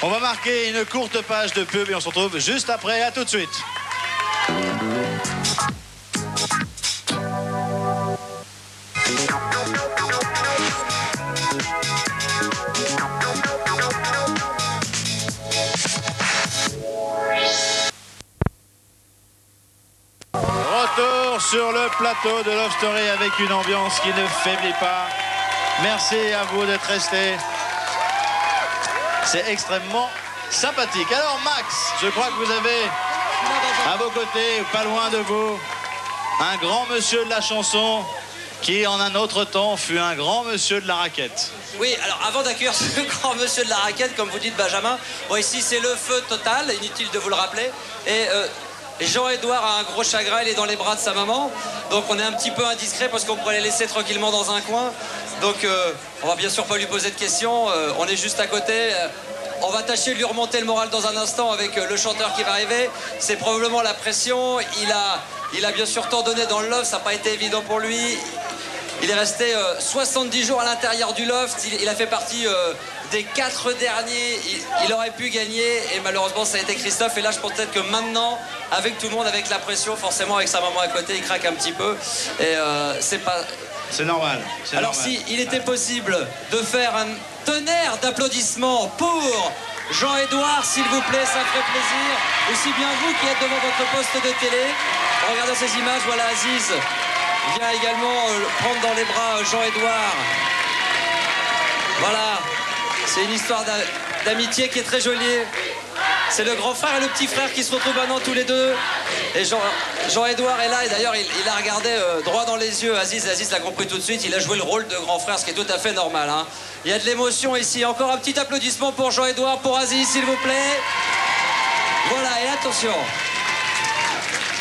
On va marquer une courte page de pub et on se retrouve juste après. À tout de suite. Retour sur le plateau de Love Story avec une ambiance qui ne faiblit pas. Merci à vous d'être restés. C'est extrêmement sympathique. Alors Max, je crois que vous avez à vos côtés, pas loin de vous, un grand monsieur de la chanson qui en un autre temps fut un grand monsieur de la raquette. Oui, alors avant d'accueillir ce grand monsieur de la raquette, comme vous dites Benjamin, bon ici c'est le feu total, inutile de vous le rappeler. Et Jean-Édouard a un gros chagrin, il est dans les bras de sa maman. Donc on est un petit peu indiscret parce qu'on pourrait les laisser tranquillement dans un coin. Donc on va bien sûr pas lui poser de questions, on est juste à côté. On va tâcher de lui remonter le moral dans un instant avec le chanteur qui va arriver. C'est probablement la pression, il a bien sûr tant donné dans le loft, ça n'a pas été évident pour lui. Il est resté 70 jours à l'intérieur du loft, il a fait partie des 4 derniers, il aurait pu gagner et malheureusement ça a été Christophe. Et là je pense peut-être que maintenant, avec tout le monde, avec la pression, forcément avec sa maman à côté, il craque un petit peu. Et c'est pas... C'est normal. Alors si il était possible de faire un tonnerre d'applaudissements pour Jean-Édouard, s'il vous plaît, ça ferait plaisir. Aussi bien vous qui êtes devant votre poste de télé. Regardez ces images, voilà Aziz vient également prendre dans les bras Jean-Édouard. Voilà, c'est une histoire d'amitié qui est très jolie. C'est le grand frère et le petit frère qui se retrouvent maintenant tous les deux. Et Jean-Édouard est là, et d'ailleurs il a regardé droit dans les yeux Aziz. Aziz l'a compris tout de suite, il a joué le rôle de grand frère, ce qui est tout à fait normal, hein. Il y a de l'émotion ici. Encore un petit applaudissement pour Jean-Édouard, pour Aziz, s'il vous plaît. Voilà, et attention.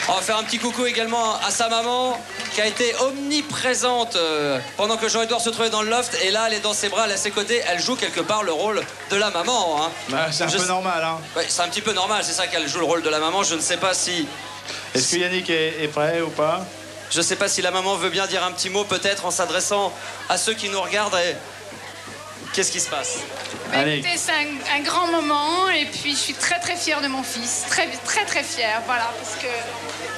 On va faire un petit coucou également à sa maman, qui a été omniprésente pendant que Jean-Édouard se trouvait dans le loft. Et là, elle est dans ses bras, elle est à ses côtés. Elle joue quelque part le rôle de la maman, hein. Bah, c'est un peu normal, hein. Ouais, c'est un petit peu normal, c'est ça qu'elle joue le rôle de la maman. Je ne sais pas si... Est-ce que Yannick est prêt ou pas? Je ne sais pas si la maman veut bien dire un petit mot, peut-être en s'adressant à ceux qui nous regardent. Et... Qu'est-ce qui se passe? Écoutez, c'est un grand moment et puis je suis très très fière de mon fils, très fière, voilà, parce que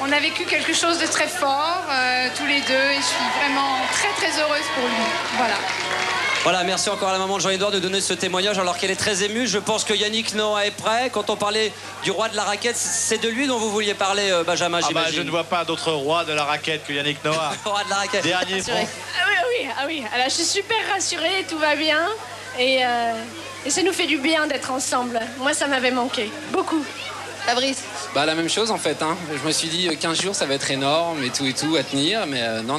on a vécu quelque chose de très fort tous les deux et je suis vraiment très heureuse pour lui, voilà. Voilà, merci encore à la maman de Jean-Édouard de donner ce témoignage alors qu'elle est très émue. Je pense que Yannick Noah est prêt. Quand on parlait du roi de la raquette, c'est de lui dont vous vouliez parler, Benjamin, j'imagine. Je ne vois pas d'autre roi de la raquette que Yannick Noah. Le roi de la raquette. Dernier franc. Ah oui. Alors je suis super rassurée, tout va bien et ça nous fait du bien d'être ensemble. Moi, ça m'avait manqué, beaucoup. Fabrice? Bah la même chose en fait, hein. Je me suis dit 15 jours ça va être énorme et tout à tenir, mais non,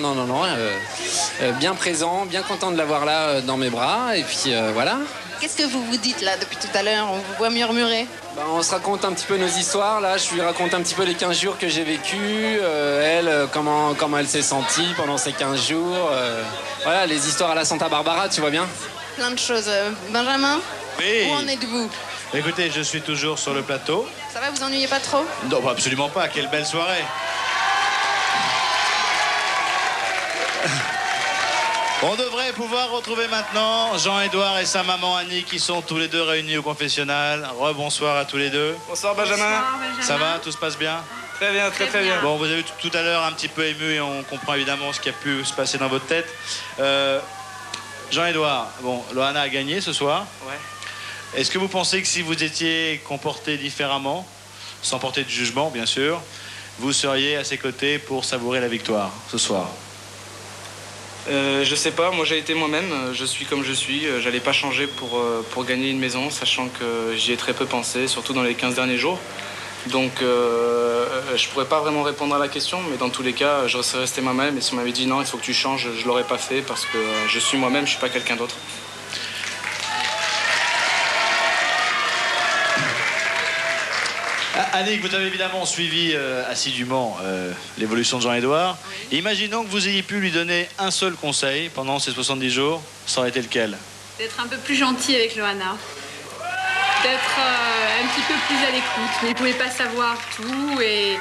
bien présent, bien content de l'avoir là dans mes bras et puis voilà. Qu'est-ce que vous vous dites là depuis tout à l'heure? On vous voit murmurer. Bah, on se raconte un petit peu nos histoires là, je lui raconte un petit peu les 15 jours que j'ai vécu, elle, comment elle s'est sentie pendant ces 15 jours, voilà, les histoires à la Santa Barbara, tu vois bien. Plein de choses. Benjamin? Oui. Où en êtes-vous? Écoutez, je suis toujours sur le plateau. Ça va, vous ennuyez pas trop? Non, absolument pas. Quelle belle soirée. On devrait pouvoir retrouver maintenant Jean-Édouard et sa maman Annie qui sont tous les deux réunis au confessionnal. Rebonsoir à tous les deux. Bonsoir Benjamin. Ça va, tout se passe bien? Très bien, très bien. Bon, vous avez vu tout à l'heure un petit peu ému et on comprend évidemment ce qui a pu se passer dans votre tête. Jean-Édouard, bon, Loana a gagné ce soir. Ouais. Est-ce que vous pensez que si vous étiez comporté différemment, sans porter de jugement bien sûr, vous seriez à ses côtés pour savourer la victoire ce soir? Je sais pas, moi j'ai été moi-même, je suis comme je suis, j'allais pas changer pour gagner une maison, sachant que j'y ai très peu pensé, surtout dans les 15 derniers jours. Donc je pourrais pas vraiment répondre à la question, mais dans tous les cas, je serais resté moi-même, et si on m'avait dit non, il faut que tu changes, je l'aurais pas fait parce que je suis moi-même, je suis pas quelqu'un d'autre. Annick, vous avez évidemment suivi assidûment l'évolution de Jean-Édouard. Oui. Imaginons que vous ayez pu lui donner un seul conseil pendant ces 70 jours, ça aurait été lequel? D'être un peu plus gentil avec Loana. D'être un petit peu plus à l'écoute. Mais il ne pouvait pas savoir tout. Et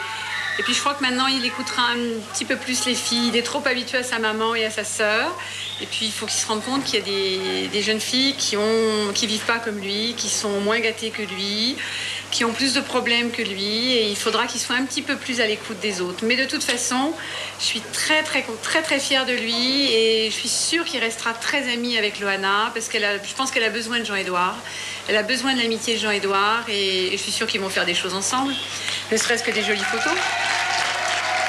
puis je crois que maintenant, il écoutera un petit peu plus les filles. Il est trop habitué à sa maman et à sa sœur. Et puis il faut qu'il se rende compte qu'il y a des jeunes filles qui vivent pas comme lui, qui sont moins gâtées que lui, qui ont plus de problèmes que lui, et il faudra qu'il soit un petit peu plus à l'écoute des autres. Mais de toute façon, je suis très fière de lui, et je suis sûre qu'il restera très ami avec Loana, parce je pense qu'elle a besoin de Jean-Édouard. Elle a besoin de l'amitié de Jean-Édouard, et je suis sûre qu'ils vont faire des choses ensemble, ne serait-ce que des jolies photos.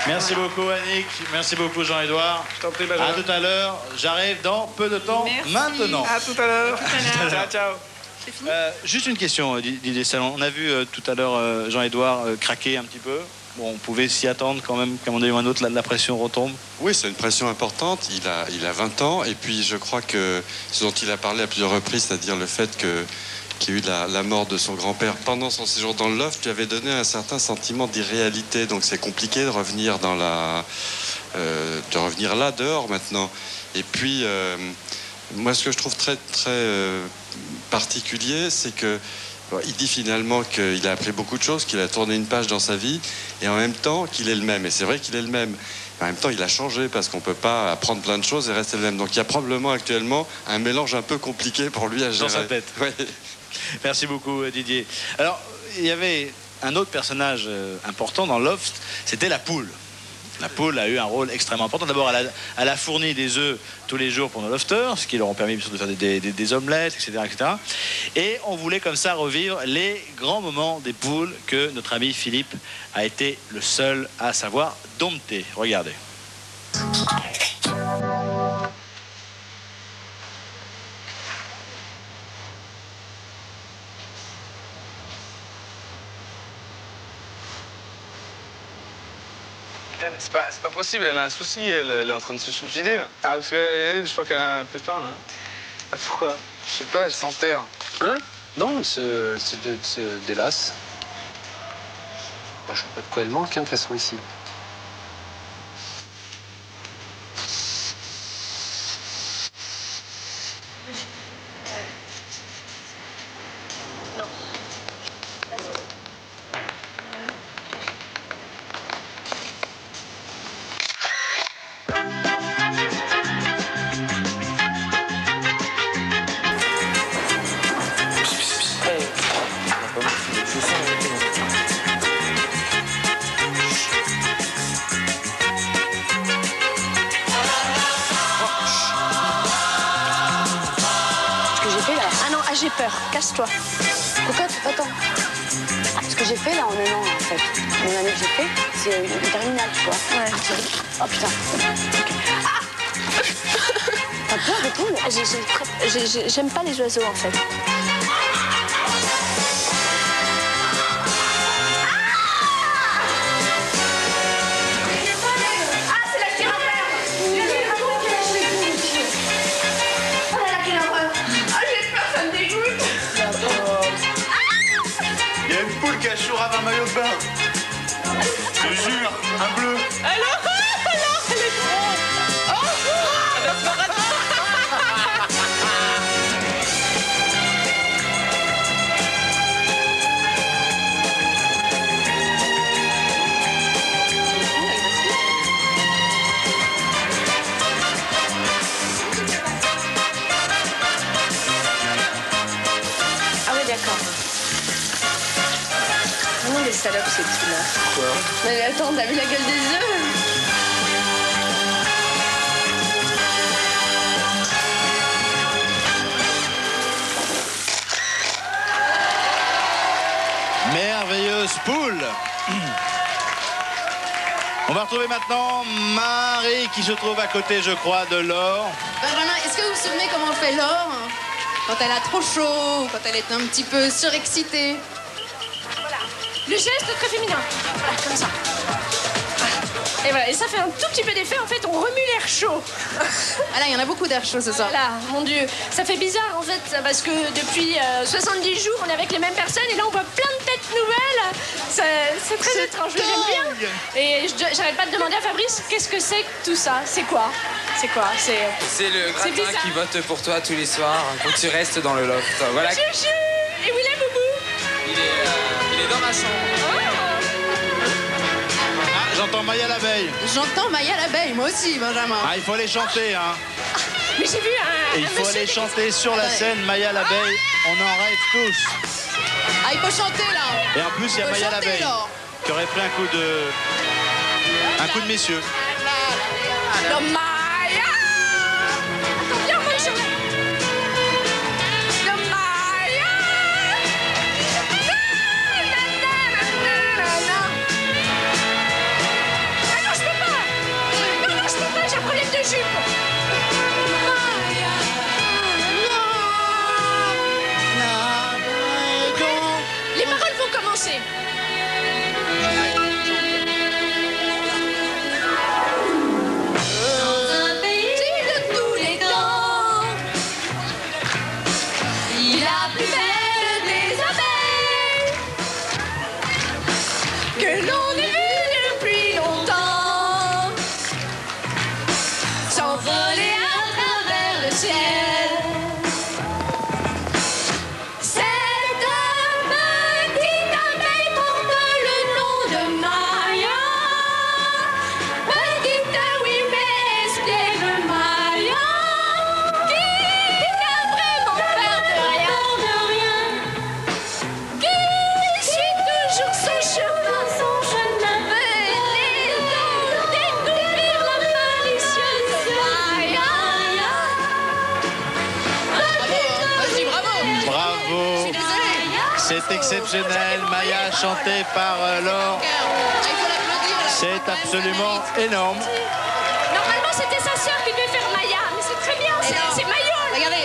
Merci beaucoup Annick, merci beaucoup Jean-Édouard. Je t'en prie Benjamin. À tout à l'heure, j'arrive dans peu de temps. Merci. Maintenant. À tout à l'heure. Ciao, ciao. Juste une question, Didier Salon. On a vu tout à l'heure Jean-Édouard craquer un petit peu. Bon, on pouvait s'y attendre quand même qu'à un moment donné ou un autre, la pression retombe. Oui, c'est une pression importante. Il a 20 ans. Et puis, je crois que ce dont il a parlé à plusieurs reprises, c'est-à-dire le fait qu'il y a eu la mort de son grand-père pendant son séjour dans le loft, lui avait donné un certain sentiment d'irréalité. Donc, c'est compliqué de revenir là, dehors maintenant. Et puis, moi, ce que je trouve très particulier, c'est que il dit finalement qu'il a appris beaucoup de choses, qu'il a tourné une page dans sa vie, et en même temps qu'il est le même. Et c'est vrai qu'il est le même. En même temps, il a changé parce qu'on peut pas apprendre plein de choses et rester le même. Donc il y a probablement actuellement un mélange un peu compliqué pour lui à gérer. Dans sa tête. Ouais. Merci beaucoup Didier. Alors, il y avait un autre personnage important dans Loft, c'était la poule. La poule a eu un rôle extrêmement important. D'abord, elle a fourni des œufs tous les jours pour nos lofters, ce qui leur a permis de faire des omelettes, etc. Et on voulait comme ça revivre les grands moments des poules que notre ami Philippe a été le seul à savoir dompter. Regardez. C'est pas possible, elle a un souci, elle est en train de se suicider. Là. Ah, parce que je crois qu'elle a un peu faim, là. Pourquoi? Je sais pas, elle s'enterre. Hein? Non, elle se délasse. Je sais pas de quoi elle manque, de toute façon, ici. J'ai peur, casse-toi. Pourquoi? Attends. Ce que j'ai fait là en un an, en fait, mon année que j'ai fait, c'est une terminale, tu vois. Ouais. Oh putain. Okay. Ah. T'as peur et tout? J'aime pas les oiseaux en fait. Un maillot de bain. Je te jure, un bleu. Alors, elle est trop. salope, ces petits-là. Quoi? Mais attends, t'as vu la gueule des œufs? Merveilleuse poule. On va retrouver maintenant Marie qui se trouve à côté, je crois, de Laure. Benjamin, est-ce que vous vous souvenez comment fait Laure quand elle a trop chaud, quand elle est un petit peu surexcitée? Le geste très féminin. Voilà, comme ça. Et voilà, et ça fait un tout petit peu d'effet. En fait, on remue l'air chaud. Ah là, il y en a beaucoup d'air chaud ce soir. Là, mon Dieu. Ça fait bizarre, en fait, parce que depuis 70 jours, on est avec les mêmes personnes. Et là, on voit plein de têtes nouvelles. C'est très étrange. J'aime bien. Et j'arrête pas de demander à Fabrice, qu'est-ce que c'est que tout ça? C'est quoi? C'est quoi? C'est le gratin bizarre. qui vote pour toi tous les soirs pour que tu restes dans le loft. Voilà. Chouchou! Et où il est, Boubou? Il est dans ma chambre. Ah, j'entends Maya l'abeille. J'entends Maya l'abeille, moi aussi, Benjamin. Ah, il faut aller chanter, hein. Mais j'ai vu un. Et il faut aller chanter sur la scène Maya l'abeille. On en rêve tous. Ah, il faut chanter là. Et en plus, il y a Faut Maya chanter, l'abeille Laure. qui aurait pris un coup de messieurs. Le Maya! Attends, viens, on va le chanter. Le Maya! Ah non, je peux pas! Non, je peux pas, j'ai un problème de jupe! Les paroles vont commencer. Dans un pays de tous les temps, il a plus belle des abeilles que l'on ait vu depuis longtemps s'envoler à travers le ciel. Cette petite abeille porte le nom de Maya. Petite, oui, mais espiègle Maya, qui n'a vraiment peur de rien, qui suit toujours son chemin, venez découvrir la malicieuse Maya. Vas-y, bravo. Bravo. C'est exceptionnel. Maya chantée par Laure. C'est absolument énorme. Normalement, c'était sa sœur qui devait faire Maya, mais c'est très bien, c'est Mayol. Regardez,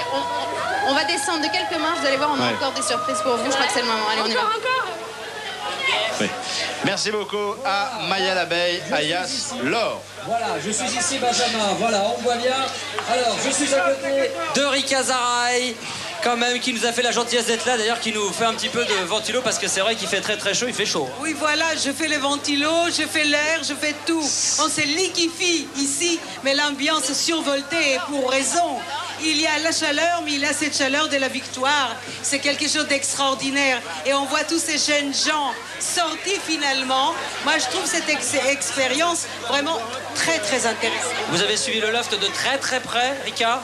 on va descendre de quelques marches, vous allez voir, on a Ouais. encore des surprises pour vous. Je crois que c'est le moment. Allez, on y va. Encore. Oui. Merci beaucoup à Maya l'abeille, alias Laure. Voilà, je suis ici, Benjamin. Voilà, on voit bien. Alors, je suis à côté de Rika Zaraï, quand même, qui nous a fait la gentillesse d'être là, d'ailleurs, qui nous fait un petit peu de ventilo, parce que c'est vrai qu'il fait très très chaud, il fait chaud. Oui, voilà, je fais le ventilo, je fais l'air, je fais tout. On se liquéfie ici, mais l'ambiance survoltée est pour raison. Il y a la chaleur, mais il y a cette chaleur de la victoire. C'est quelque chose d'extraordinaire. Et on voit tous ces jeunes gens sortis finalement. Moi, je trouve cette expérience vraiment très, très intéressante. Vous avez suivi le loft de très très près, Rika?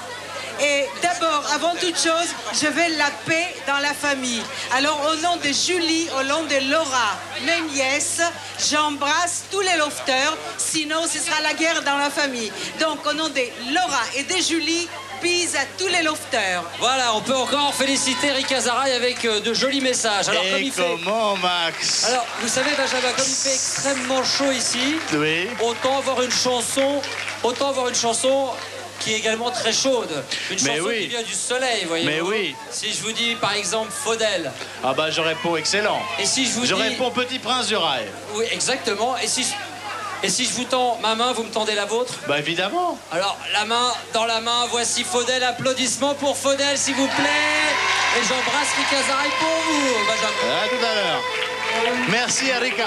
Et d'abord, avant toute chose, je veux la paix dans la famille. Alors, au nom de Julie, au nom de Laura, mes nièces, j'embrasse tous les lofters, sinon ce sera la guerre dans la famille. Donc, au nom de Laura et de Julie, bise à tous les lofters. Voilà, on peut encore féliciter Rika Zaraï avec de jolis messages. Alors, comme Et il fait... comment, Max? Alors, vous savez, Benjamin, comme il fait extrêmement chaud ici, Oui. autant avoir une chanson qui est également très chaude. Une Mais chanson oui. qui vient du soleil, voyez-vous. Mais oui. Si je vous dis, par exemple, Faudel. Ah bah je réponds excellent. Et si je vous Je dis... réponds Petit Prince du Rail. Oui, exactement. Et si je vous tends ma main, vous me tendez la vôtre? Bah évidemment. Alors, la main dans la main, voici Faudel. Applaudissements pour Faudel, s'il vous plaît. Et j'embrasse Rika Zaraï pour vous, Benjamin. À tout à l'heure. Merci, Erika.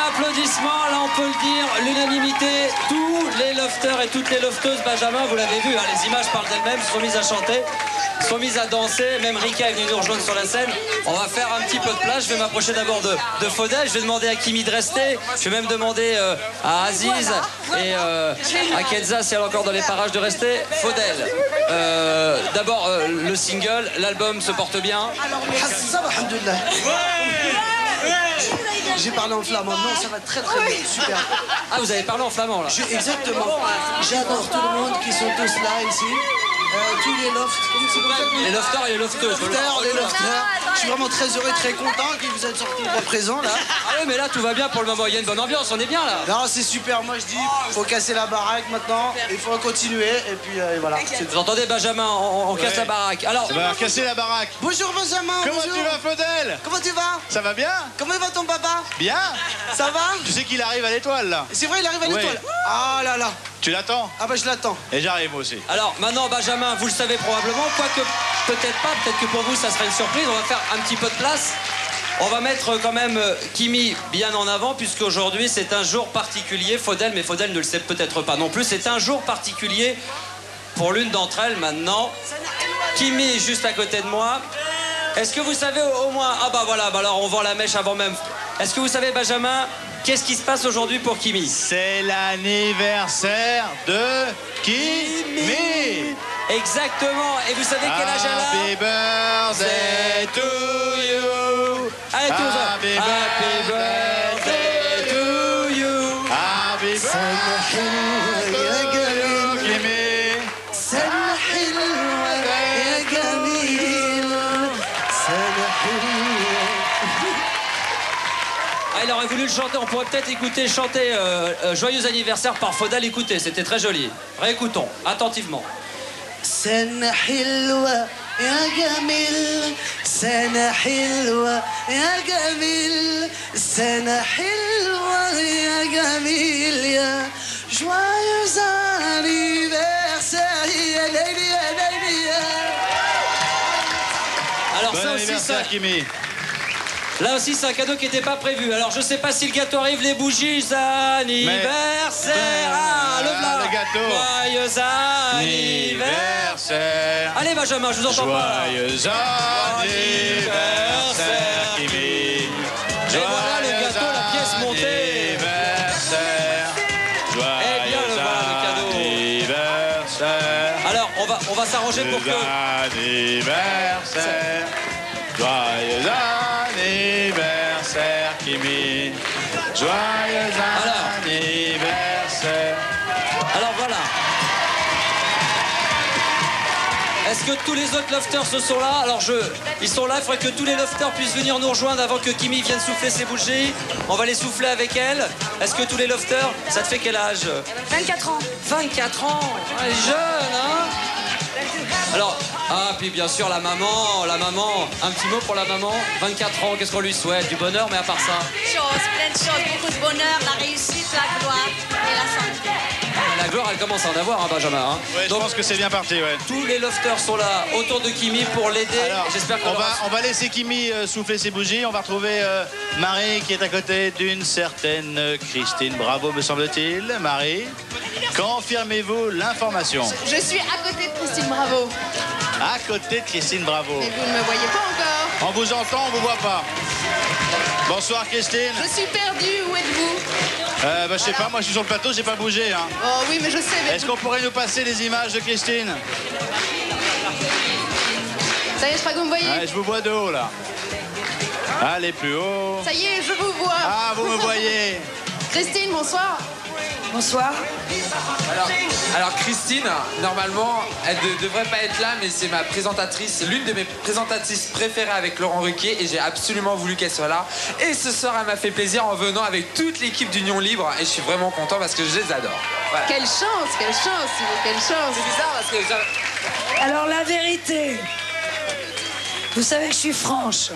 applaudissements, là on peut le dire, l'unanimité, tous les lofters et toutes les lofteuses, Benjamin, vous l'avez vu, hein, les images parlent d'elles-mêmes, se sont mises à chanter, se sont mises à danser, même Rika est venue nous rejoindre sur la scène. On va faire un petit peu de place, je vais m'approcher d'abord de Faudel, je vais demander à Kimi de rester, je vais même demander à Aziz et à Kenza, si elle est encore dans les parages, de rester. Faudel, d'abord le single, l'album se porte bien. Ça va, alhamdoulilah. J'ai parlé en flamand, non, ça va très très bien, super. Ah, vous avez parlé en flamand là? Exactement. J'adore tout le monde qui sont tous là ici. Tous les lofts. Les lofters et les lofteuses. Les lofters. Je suis vraiment très heureux, très content que vous êtes sortis présents là. Ah oui, mais là tout va bien pour le moment. Il y a une bonne ambiance, on est bien là. Non, c'est super. Moi je dis, faut casser la baraque maintenant. Il faut continuer et puis voilà. Vous entendez, Benjamin, on casse la baraque. Alors, ça va casser la baraque. Bonjour Benjamin. Comment bonjour. tu vas, Faudel? Comment tu vas? Ça va bien? Comment va ton papa? Bien. Ça va? Tu sais qu'il arrive à l'étoile là? C'est vrai, il arrive à l'étoile. Ah là là. Tu l'attends? Ah bah je l'attends. Et j'arrive aussi. Alors maintenant, Benjamin, vous le savez probablement, quoique peut-être pas, peut-être que pour vous ça sera une surprise. On va faire un petit peu de place. On va mettre quand même Kimi bien en avant, puisqu'aujourd'hui c'est un jour particulier. Faudel, mais Faudel ne le sait peut-être pas non plus. C'est un jour particulier pour l'une d'entre elles maintenant. Kimi est juste à côté de moi. Est-ce que vous savez au moins... Ah bah voilà, bah alors on vend la mèche avant même. Est-ce que vous savez, Benjamin, qu'est-ce qui se passe aujourd'hui pour Kimi? C'est l'anniversaire de Kimi. Exactement. Et vous savez quel âge elle a? Happy birthday to you. Allez, tous. Happy birthday to you. Happy birthday to you, Kimi. سنة حلوة يا جميل سنة حلوة. Ah, il aurait voulu le chanter. On pourrait peut-être écouter chanter Joyeux anniversaire par Faudel. Écoutez, c'était très joli. Réécoutons attentivement. سنة حلوة يا جميل سنة حلوة يا جميل سنة حلوة يا جميل يا joyeux anniversaire يا ليلي يا ليلي يا. Alors Bon ça aussi, anniversaire, Kimi. Là aussi, c'est un cadeau qui n'était pas prévu. Alors, je sais pas si le gâteau arrive, les bougies, anniversaire. Ah, le plat. Le gâteau. Joyeux anniversaire. Allez, Benjamin, je vous entends pas. Joyeux anniversaire, Kimi. Et voilà le gâteau, la pièce montée. Anniversaire. Eh bien, le voilà, le cadeau. Anniversaire. Alors, on va s'arranger pour que... Anniversaire. Joyeux anniversaire, Kimi. Joyeux anniversaire. Alors voilà. Est-ce que tous les autres lofters se sont là? Alors ils sont là, il faudrait que tous les lofters puissent venir nous rejoindre avant que Kimi vienne souffler ses bougies. On va les souffler avec elle. Est-ce que tous les lofters, ça te fait quel âge? 24 ans. 24 ans. Elle est jeune, hein? Alors, puis bien sûr la maman, un petit mot pour la maman, 24 ans, qu'est-ce qu'on lui souhaite? Du bonheur, mais à part ça? Plein de choses, beaucoup de bonheur, la réussite, la gloire et la santé. La gloire, elle commence à en avoir, hein, Benjamin. Hein. Ouais, je pense que c'est bien parti, ouais. Tous les lofters sont là autour de Kimi pour l'aider. J'espère qu'on on va laisser Kimi souffler ses bougies. On va retrouver Marie qui est à côté d'une certaine Christine Bravo, me semble-t-il. Marie, confirmez-vous l'information? Je suis à côté de Christine Bravo. À côté de Christine Bravo. Et vous ne me voyez pas encore. On vous entend, on vous voit pas. Bonsoir Christine. Je suis perdue, où êtes-vous? Je sais pas, moi je suis sur le plateau, j'ai pas bougé. Hein. Oh oui, mais je sais. Mais est-ce qu'on pourrait nous passer les images de Christine? Ça y est, je crois que vous me voyez. Ouais, je vous vois de haut là. Allez plus haut. Ça y est, je vous vois. Ah, vous me voyez. Christine, bonsoir. Bonsoir. Alors Christine, normalement, elle ne devrait pas être là, mais c'est ma présentatrice, l'une de mes présentatrices préférées avec Laurent Ruquier, et j'ai absolument voulu qu'elle soit là. Et ce soir, elle m'a fait plaisir en venant avec toute l'équipe d'Union Libre, et je suis vraiment content parce que je les adore. Voilà. Quelle chance, quelle chance. C'est bizarre parce que... Alors la vérité, vous savez que je suis franche.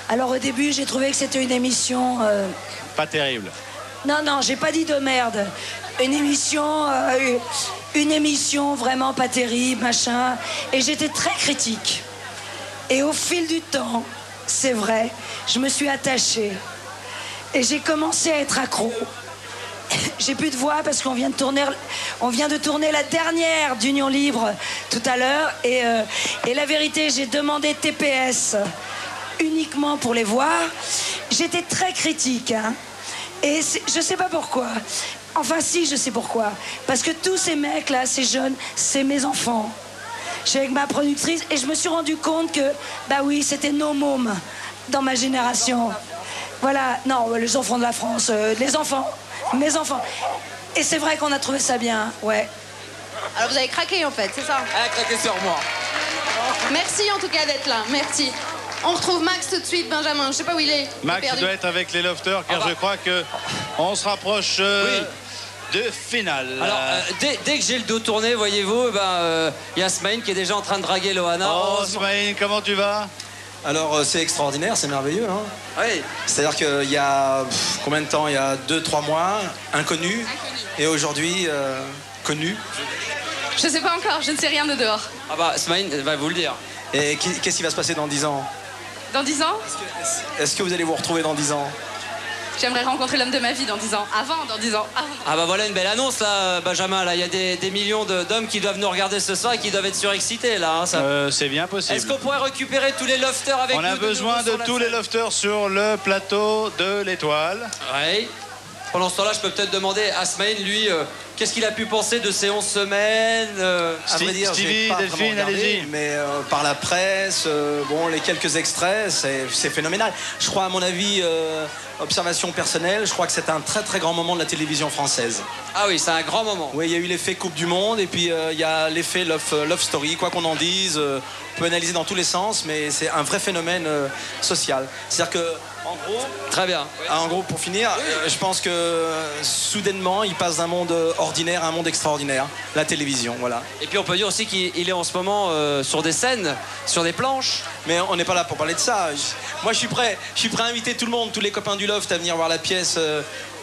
Alors au début, j'ai trouvé que c'était une émission... Pas terrible. Non, j'ai pas dit de merde. Une émission vraiment pas terrible, machin. Et j'étais très critique. Et au fil du temps, c'est vrai, je me suis attachée. Et j'ai commencé à être accro. J'ai plus de voix parce qu'on vient de tourner la dernière d'Union Libre tout à l'heure. Et la vérité, j'ai demandé TPS uniquement pour les voir. J'étais très critique. Hein. Et je sais pas pourquoi. Enfin si, je sais pourquoi. Parce que tous ces mecs-là, ces jeunes, c'est mes enfants. Je suis avec ma productrice et je me suis rendu compte que, bah oui, c'était nos mômes dans ma génération. Voilà, non, les enfants de la France, les enfants, mes enfants. Et c'est vrai qu'on a trouvé ça bien, ouais. Alors vous avez craqué en fait, c'est ça? Elle a craqué sur moi. Merci en tout cas d'être là, merci. On retrouve Max tout de suite, Benjamin, je sais pas où il est. Max doit être avec les lofters car je crois que on se rapproche de finale. Alors, dès que j'ai le dos tourné, voyez-vous, y a Smaïn qui est déjà en train de draguer Loana. Oh, Smaïn, comment tu vas? Alors, c'est extraordinaire, c'est merveilleux. Hein. Oui. C'est-à-dire qu'il y a combien de temps? Il y a 2-3 mois, inconnu. Et aujourd'hui, connu. Je sais pas encore, je ne sais rien de dehors. Ah bah, Smaïn va vous le dire. Et qu'est-ce qui va se passer dans 10 ans? Dans 10 ans? Est-ce que vous allez vous retrouver dans 10 ans? J'aimerais rencontrer l'homme de ma vie dans 10 ans. Dans 10 ans. Ah bah voilà une belle annonce là, Benjamin. Là, il y a des millions d'hommes qui doivent nous regarder ce soir et qui doivent être surexcités là. Hein, ça... c'est bien possible. Est-ce qu'on pourrait récupérer tous les lofters avec nous? On a besoin de tous les lofters sur le plateau de l'Étoile. Oui. Pendant ce temps-là, je peux peut-être demander à Smaïn, lui, qu'est-ce qu'il a pu penser de ces 11 semaines À vrai dire, Stevie, pas Delphine, vraiment regardé, allez-y. mais par la presse, bon, les quelques extraits, c'est phénoménal. Je crois, à mon avis, observation personnelle, je crois que c'est un très très grand moment de la télévision française. Ah oui, c'est un grand moment. Oui, il y a eu l'effet Coupe du Monde et puis il y a l'effet Love Story, quoi qu'on en dise. On peut analyser dans tous les sens, mais c'est un vrai phénomène social. C'est-à-dire que, en gros... Très bien. En gros, pour finir, je pense que soudainement, il passe d'un monde ordinaire à un monde extraordinaire. La télévision, voilà. Et puis on peut dire aussi qu'il est en ce moment sur des scènes, sur des planches. Mais on n'est pas là pour parler de ça. Moi, je suis prêt à inviter tout le monde, tous les copains du Loft à venir voir la pièce.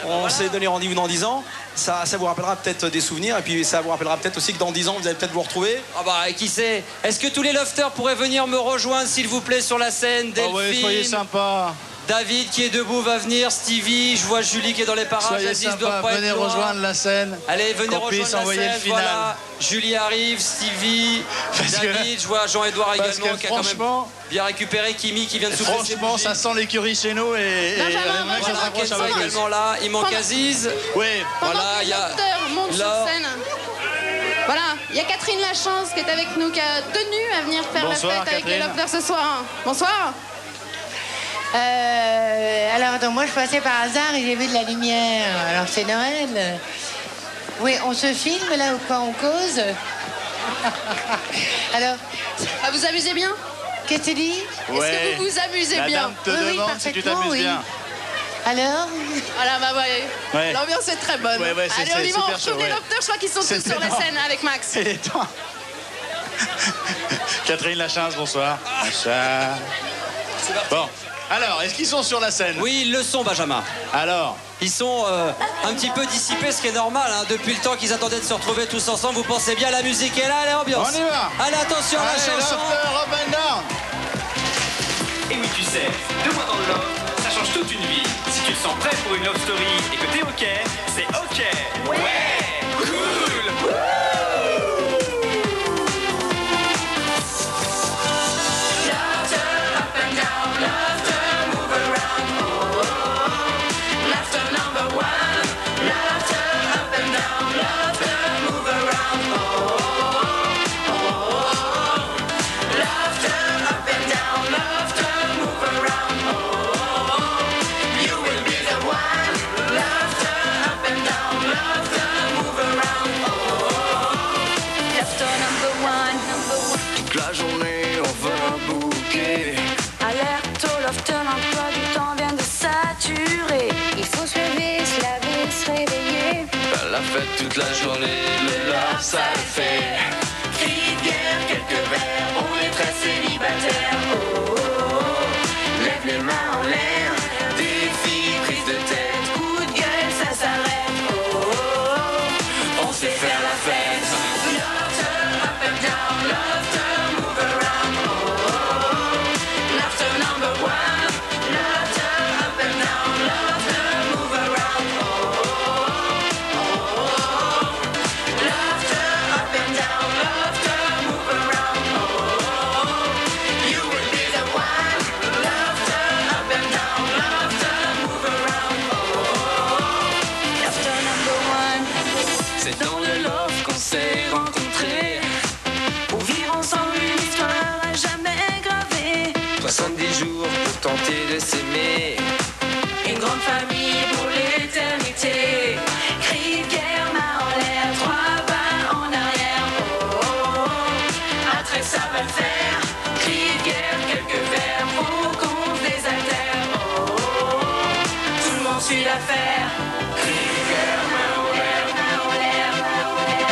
On s'est donné rendez-vous dans 10 ans. Ça vous rappellera peut-être des souvenirs. Et puis ça vous rappellera peut-être aussi que dans 10 ans, vous allez peut-être vous retrouver. Ah bah, qui sait? Est-ce que tous les lofters pourraient venir me rejoindre, s'il vous plaît, sur la scène? Delphine, ouais, soyez sympa. David qui est debout va venir, Stevie, je vois Julie qui est dans les parages. Soyez sympa, venez rejoindre la scène. Allez, venez rejoindre la scène, le final. voilà. Julie arrive, Stevie, David, je vois Jean-Edouard également qui a quand même bien récupéré, Kimi qui vient de souffler. Franchement, ça sent l'écurie chez nous et voilà, Kenza également là, il manque Aziz. Oui, voilà, il y a monte sur scène. Voilà, il y a Catherine Lachance qui est avec nous, qui a tenu à venir faire la fête avec les lofters ce soir. Bonsoir. Alors, donc, moi, je passais par hasard et j'ai vu de la lumière. Alors, c'est Noël. Oui, on se filme, là, quand on cause. Alors... vous amusez bien? Qu'est-ce que tu dis? Est-ce que vous vous amusez bien? Dame te demande si tu t'amuses bien. Alors? Voilà, bah ouais. L'ambiance est très bonne. Ouais, allez, on y va, on retrouve les lofters. Je crois qu'ils sont tous sur la scène avec Max. C'est les temps. Catherine Lachance, bonsoir. Bonsoir. Bon. Alors, est-ce qu'ils sont sur la scène? Oui, ils le sont, Benjamin. Alors? Ils sont un petit peu dissipés, ce qui est normal. Hein. Depuis le temps qu'ils attendaient de se retrouver tous ensemble, vous pensez bien, la musique est là, allez, ambiance. On y va. Allez, attention, la chanson. Up and down. Et oui, tu sais, 2 mois dans le love, ça change toute une vie. Si tu te sens prêt pour une love story et que t'es OK, c'est OK. Ouais, cool. Toute la journée, le love ça le fait. Cris de guerre, quelques verres, on est très célibataire. Oh, oh, oh, lève les mains en l'air. Défi, prise de tête, coup de gueule, ça s'arrête. Oh, oh, oh, on sait faire la fête. Love turn up and down, love turn move around. Oh, oh, oh, love turn number one. Love turn up and down, love turn l'affaire. Cœur, main en l'air, main en l'air, main en l'air.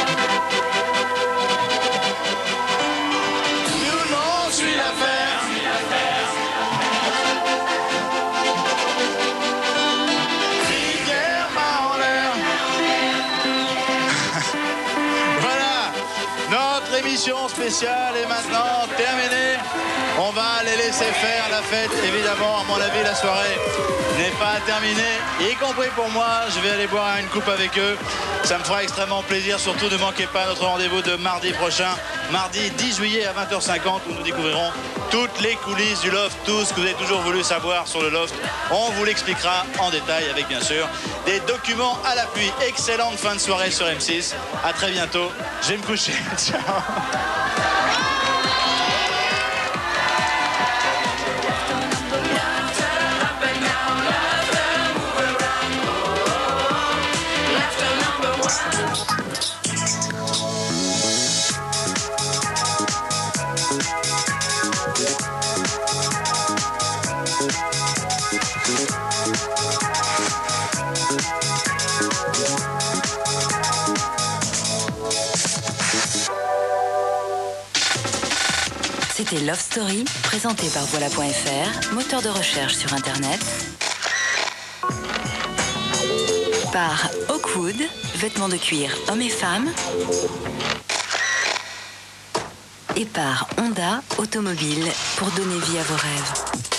Tout le monde suit l'affaire. Cœur, main en l'air. Voilà, notre émission spéciale est maintenant terminée. On va les laisser faire la fête, évidemment. À mon avis, la soirée n'est pas terminée, y compris pour moi. Je vais aller boire une coupe avec eux. Ça me fera extrêmement plaisir. Surtout, ne manquez pas notre rendez-vous de mardi prochain, mardi 10 juillet à 20h50, où nous découvrirons toutes les coulisses du loft, tout ce que vous avez toujours voulu savoir sur le loft. On vous l'expliquera en détail avec, bien sûr, des documents à l'appui. Excellente fin de soirée sur M6. À très bientôt. Je vais me coucher. Ciao. C'était Love Story, présenté par Voilà.fr, moteur de recherche sur Internet. Par Oakwood, vêtements de cuir hommes et femmes. Et par Honda Automobile, pour donner vie à vos rêves.